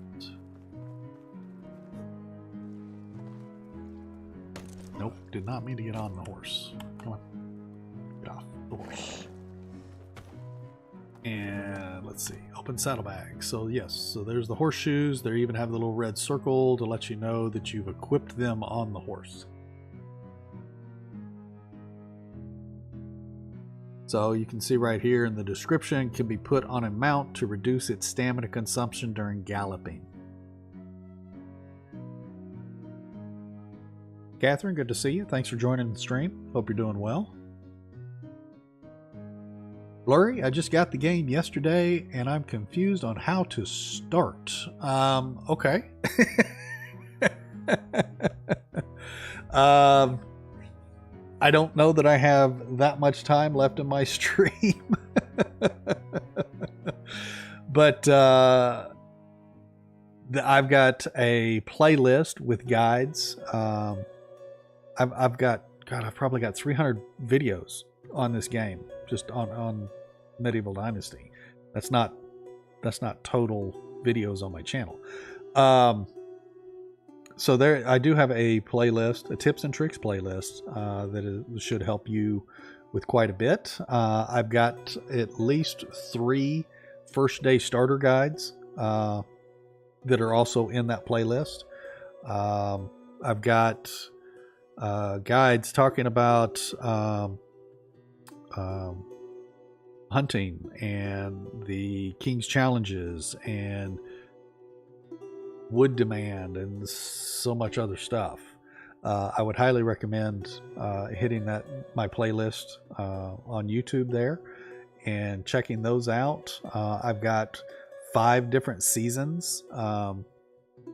Nope, did not mean to get on the horse. Come on. Get off the horse. And let's see, open saddlebag. So yes, so there's the horseshoes. They even have the little red circle to let you know that you've equipped them on the horse. So you can see right here in the description, can be put on a mount to reduce its stamina consumption during galloping. Catherine, good to see you. Thanks for joining the stream. Hope you're doing well. Blurry, I just got the game yesterday and I'm confused on how to start. Okay. I don't know that I have that much time left in my stream. But I've got a playlist with guides. I've probably got 300 videos on this game, just on Medieval Dynasty. That's not total videos on my channel. So there, I do have a playlist, a tips and tricks playlist should help you with quite a bit. I've got at least 3 first day starter guides that are also in that playlist. I've got guides talking about hunting and the King's Challenges and wood demand and so much other stuff. I would highly recommend hitting my playlist on YouTube there and checking those out. I've got 5 different seasons,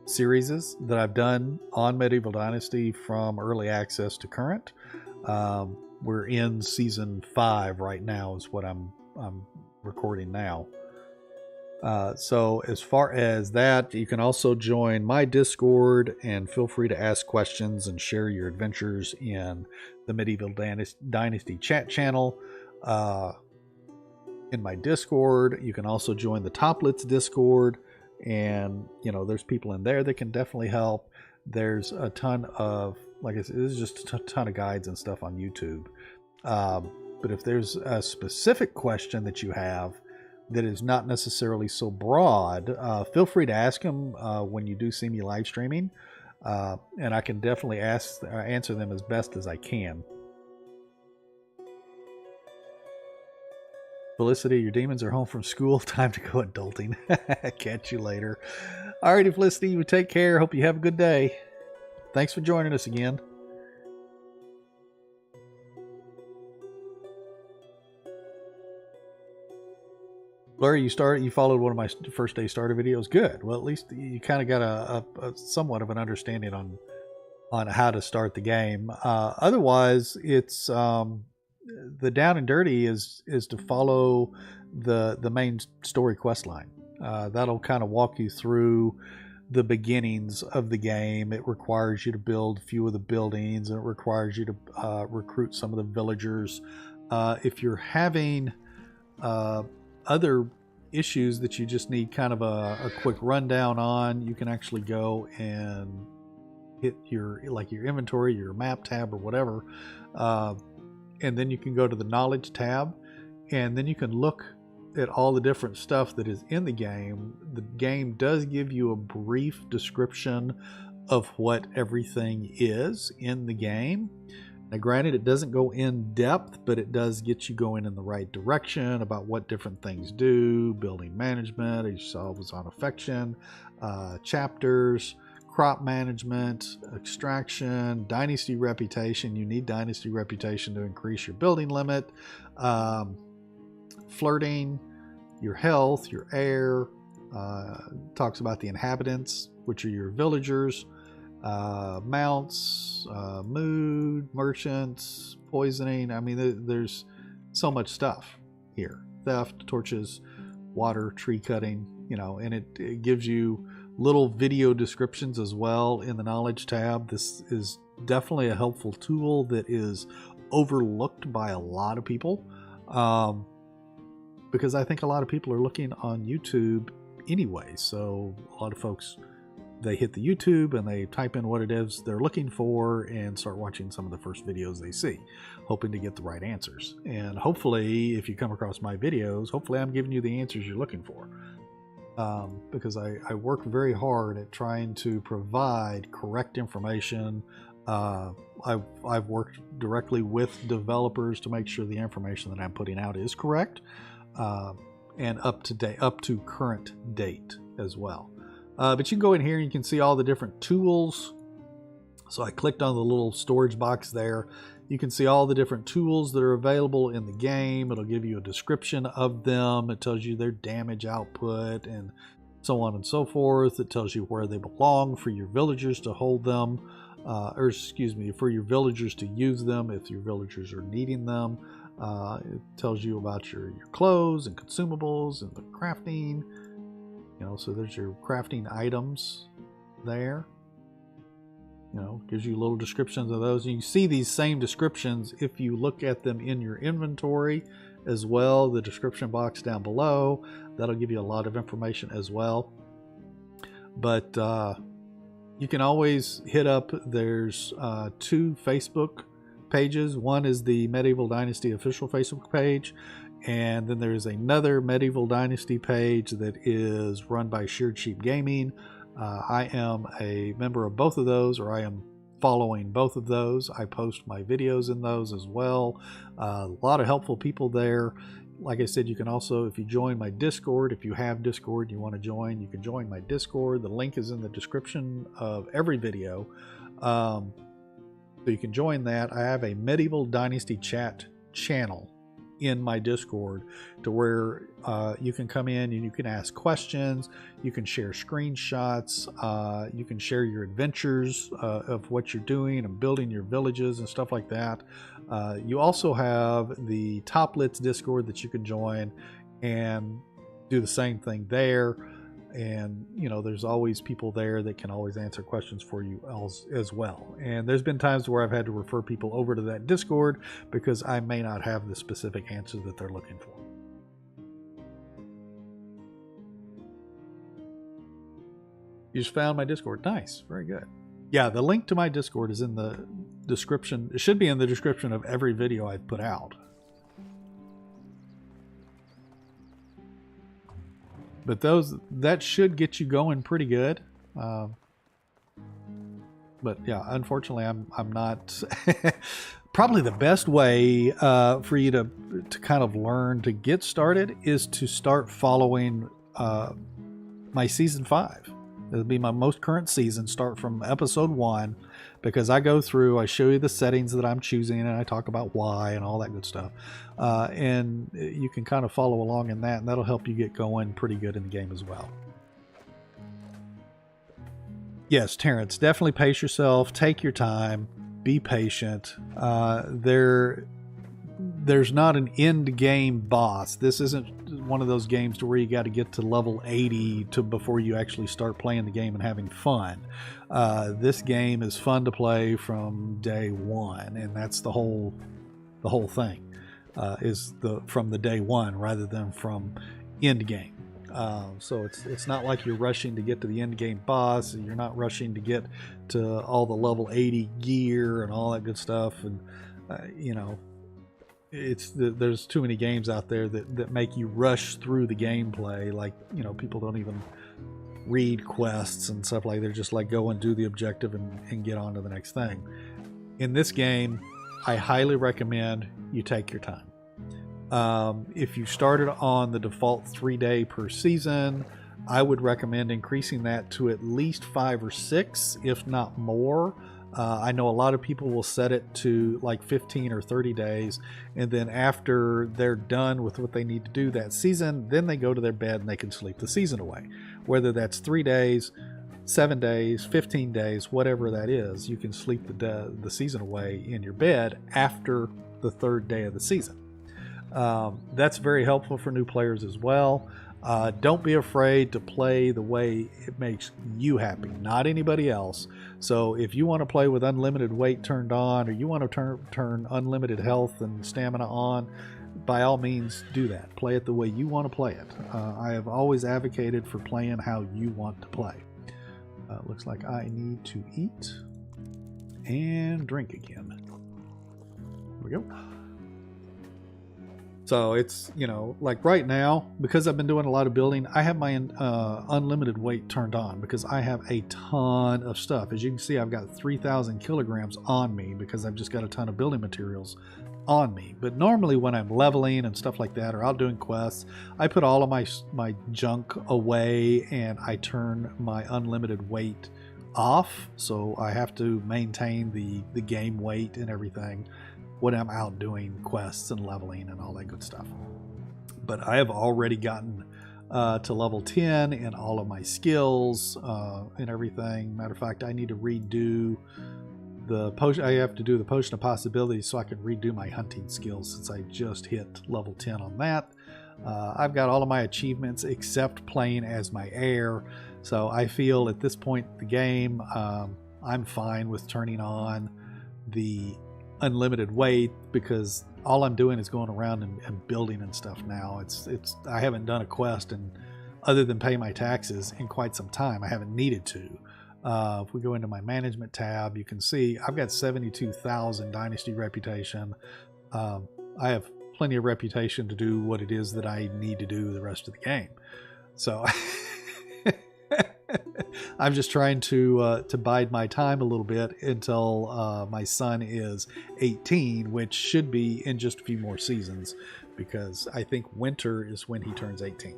series that I've done on Medieval Dynasty from early access to current. We're in season 5 right now is what I'm recording now. So as far as that, you can also join my Discord and feel free to ask questions and share your adventures in the Medieval Dynasty chat channel. In my Discord, you can also join the Toplets Discord, and there's people in there that can definitely help. There's a ton of, like I said, there's just a ton of guides and stuff on YouTube. But if there's a specific question that you have that is not necessarily so broad, feel free to ask them when you do see me live streaming, and I can definitely answer them as best as I can. Felicity, your demons are home from school. Time to go adulting. Catch you later. Alrighty, Felicity, you take care. Hope you have a good day. Thanks for joining us again. Larry, you followed one of my first day starter videos. Good. Well, at least you kind of got a somewhat of an understanding on how to start the game. Otherwise, it's the down and dirty is to follow the main story quest line. That'll kind of walk you through the beginnings of the game. It requires you to build a few of the buildings, and it requires you to recruit some of the villagers. If you're having other issues that you just need kind of a quick rundown on, you can actually go and hit your inventory, your map tab or whatever, and then you can go to the knowledge tab, and then you can look at all the different stuff that is in the game. The game does give you a brief description of what everything is in the game. Now, granted, it doesn't go in depth, but it does get you going in the right direction about what different things do: building management, as you saw, was on affection, chapters, crop management, extraction, dynasty reputation. You need dynasty reputation to increase your building limit, flirting, your health, your heir, talks about the inhabitants, which are your villagers, mounts, mood, merchants, poisoning. I mean, there's so much stuff here. Theft, torches, water, tree cutting, and it gives you little video descriptions as well in the knowledge tab. This is definitely a helpful tool that is overlooked by a lot of people, because I think a lot of people are looking on YouTube anyway. So a lot of folks, they hit the YouTube and they type in what it is they're looking for and start watching some of the first videos they see, hoping to get the right answers. And hopefully, if you come across my videos, hopefully I'm giving you the answers you're looking for. Because I work very hard at trying to provide correct information. I've worked directly with developers to make sure the information that I'm putting out is correct, and up to current date as well. But you can go in here and you can see all the different tools. So I clicked on the little storage box there. You can see all the different tools that are available in the game. It'll give you a description of them. It tells you their damage output and so on and so forth. It tells you where they belong for your villagers to hold them, for your villagers to use them if your villagers are needing them. It tells you about your clothes and consumables and the crafting. So there's your crafting items there. Gives you little descriptions of those. And you see these same descriptions if you look at them in your inventory as well. The description box down below, that'll give you a lot of information as well. But you can always hit up, there's 2 Facebook pages. One is the Medieval Dynasty official Facebook page, and then there's another Medieval Dynasty page that is run by Sheared Sheep Gaming. I am a member of both of those, or I am following both of those. I post my videos in those as well. A lot of helpful people there. Like I said, you can also, if you join my Discord, if you have Discord and you want to join, you can join my Discord. The link is in the description of every video. So you can join that. I have a Medieval Dynasty chat channel in my Discord to where you can come in and you can ask questions, you can share screenshots, you can share your adventures of what you're doing and building your villages and stuff like that. You also have the Toplets Discord that you can join and do the same thing there. And there's always people there that can always answer questions for you as well. And there's been times where I've had to refer people over to that Discord because I may not have the specific answer that they're looking for. You just found my Discord. Nice. Very good. Yeah, the link to my Discord is in the description. It should be in the description of every video I've put out. But that should get you going pretty good. But yeah, unfortunately, I'm not. Probably the best way for you to kind of learn to get started is to start following my season 5. It'll be my most current season. Start from episode 1, because I go through, I show you the settings that I'm choosing, and I talk about why and all that good stuff. And you can kind of follow along in that, and that'll help you get going pretty good in the game as well. Yes, Terrence, definitely pace yourself. Take your time. Be patient. There's not an end game boss. This isn't one of those games to where you got to get to level 80 before you actually start playing the game and having fun. This game is fun to play from day one, and that's the whole thing. Is from the day one rather than from end game. So it's not like you're rushing to get to the end game boss. You're not rushing to get to all the level 80 gear and all that good stuff. And there's too many games out there that make you rush through the gameplay. Like, people don't even read quests and stuff like that. They're just like, go and do the objective and get on to the next thing. In this game, I highly recommend you take your time. If you started on the default 3-day per season, I would recommend increasing that to at least 5 or 6, if not more. I know a lot of people will set it to like 15 or 30 days, and then after they're done with what they need to do that season, then they go to their bed and they can sleep the season away. Whether that's 3 days, 7 days, 15 days, whatever that is, you can sleep the season away in your bed after the 3rd day of the season. That's very helpful for new players as well. Don't be afraid to play the way it makes you happy, not anybody else. So if you want to play with unlimited weight turned on, or you want to turn unlimited health and stamina on, by all means do that. Play it the way you want to play it. I have always advocated for playing how you want to play. Looks like I need to eat and drink again. Here we go. So it's, like right now, because I've been doing a lot of building, I have my unlimited weight turned on because I have a ton of stuff. As you can see, I've got 3,000 kilograms on me because I've just got a ton of building materials on me. But normally when I'm leveling and stuff like that, or out doing quests, I put all of my junk away and I turn my unlimited weight off. So I have to maintain the game weight and everything when I'm out doing quests and leveling and all that good stuff. But I have already gotten to level 10 in all of my skills and everything. Matter of fact, I need to redo the potion. I have to do the potion of possibilities so I can redo my hunting skills, since I just hit level 10 on that. I've got all of my achievements except playing as my heir. So I feel at this point in the game, I'm fine with turning on the unlimited weight, because all I'm doing is going around and building and stuff now. I haven't done a quest other than pay my taxes in quite some time. I haven't needed to. If we go into my management tab, you can see I've got 72,000 Dynasty reputation. I have plenty of reputation to do what it is that I need to do the rest of the game. So I'm just trying to bide my time a little bit until my son is 18, which should be in just a few more seasons, because I think winter is when he turns 18.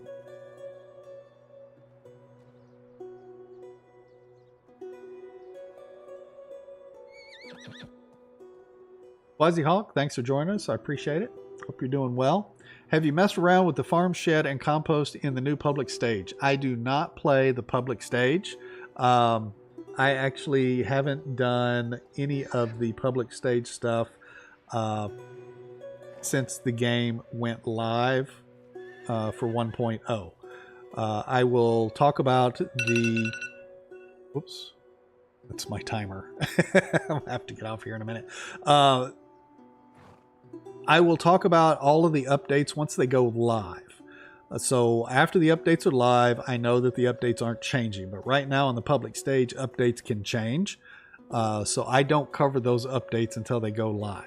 Fuzzy Hawk, thanks for joining us. I appreciate it. Hope you're doing well. Have you messed around with the farm shed and compost in the new public stage? I do not play the public stage. I actually haven't done any of the public stage stuff since the game went live for 1.0. I will talk about the... Whoops. That's my timer. I'll have to get off here in a minute. I will talk about all of the updates once they go live. So after the updates are live, I know that the updates aren't changing. But right now on the public stage, updates can change. So I don't cover those updates until they go live.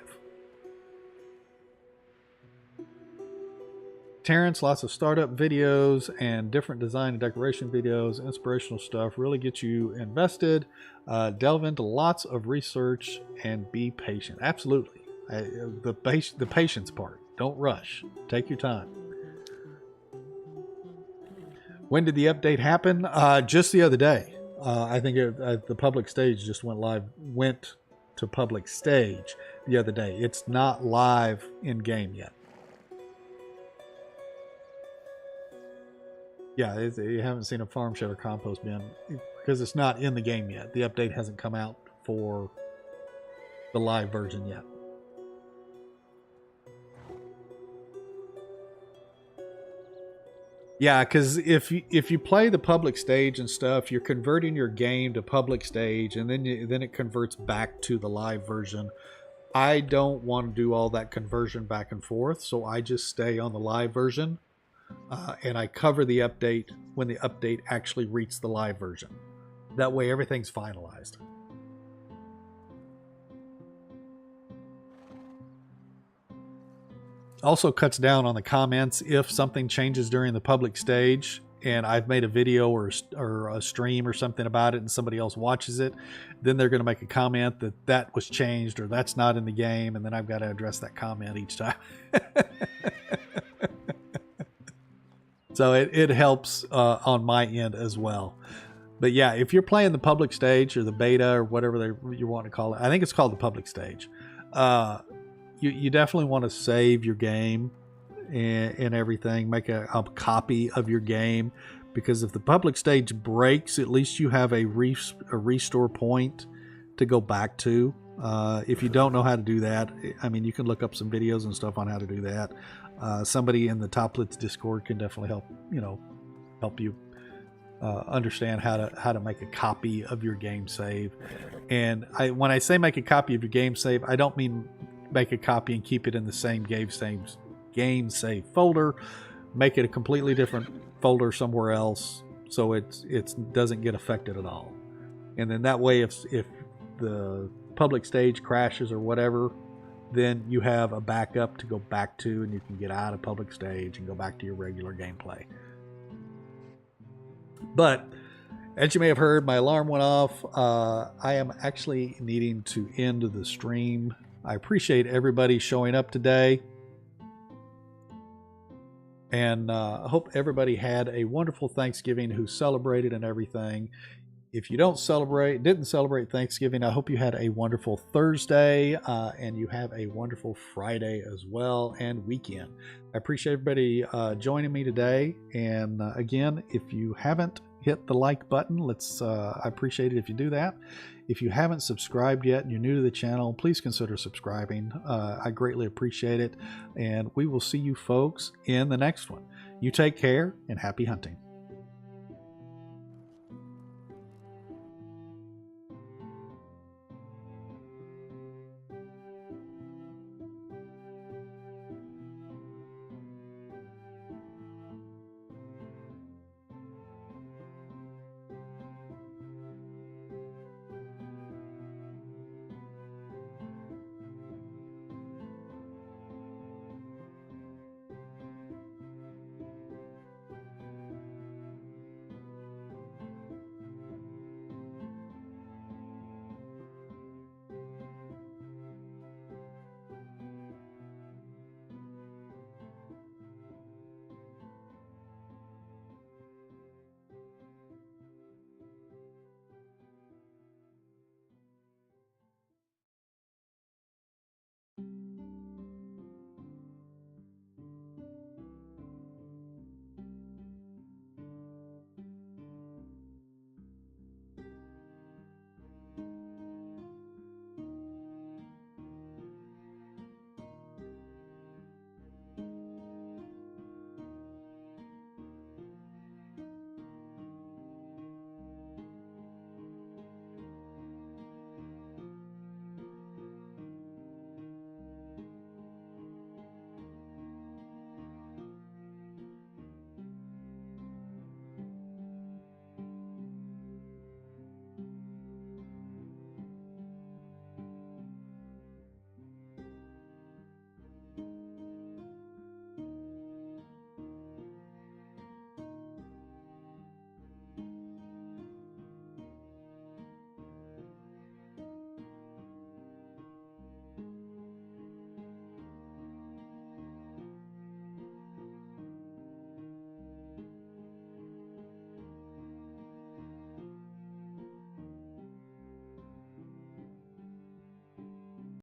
Terrence, lots of startup videos and different design and decoration videos, inspirational stuff really get you invested. Delve into lots of research and be patient. Absolutely. The patience part. Don't rush. Take your time. When did the update happen? Just the other day. I think the public stage just went to public stage the other day. It's not live in game yet. Yeah, you haven't seen a farm shed or compost bin because it's not in the game yet. The update hasn't come out for the live version yet. Yeah, because if you play the public stage and stuff, you're converting your game to public stage, and then it converts back to the live version. I don't want to do all that conversion back and forth, so I just stay on the live version. And I cover the update when the update actually reaches the live version. That way everything's finalized. Also cuts down on the comments if something changes during the public stage and I've made a video or a stream or something about it and somebody else watches it, then they're going to make a comment that was changed or that's not in the game, and then I've got to address that comment each time. So it helps on my end as well. But yeah, if you're playing the public stage or the beta or whatever you want to call it, I think it's called the public stage. You definitely want to save your game and everything. Make a copy of your game, because if the public stage breaks, at least you have a restore point to go back to. If you don't know how to do that, I mean, you can look up some videos and stuff on how to do that. Somebody in the Toplets Discord can definitely help you understand how to make a copy of your game save. And when I say make a copy of your game save, I don't mean make a copy and keep it in the same game save folder. Make it a completely different folder somewhere else, so it doesn't get affected at all. And then that way, if the public stage crashes or whatever, then you have a backup to go back to, and you can get out of public stage and go back to your regular gameplay. But as you may have heard, my alarm went off. I am actually needing to end the stream. I appreciate everybody showing up today, and I hope everybody had a wonderful Thanksgiving who celebrated and everything. If you didn't celebrate Thanksgiving, I hope you had a wonderful Thursday and you have a wonderful Friday as well, and weekend. I appreciate everybody joining me today. And again, if you haven't hit the like button, I appreciate it if you do that. If you haven't subscribed yet and you're new to the channel, please consider subscribing. I greatly appreciate it. And we will see you folks in the next one. You take care and happy hunting.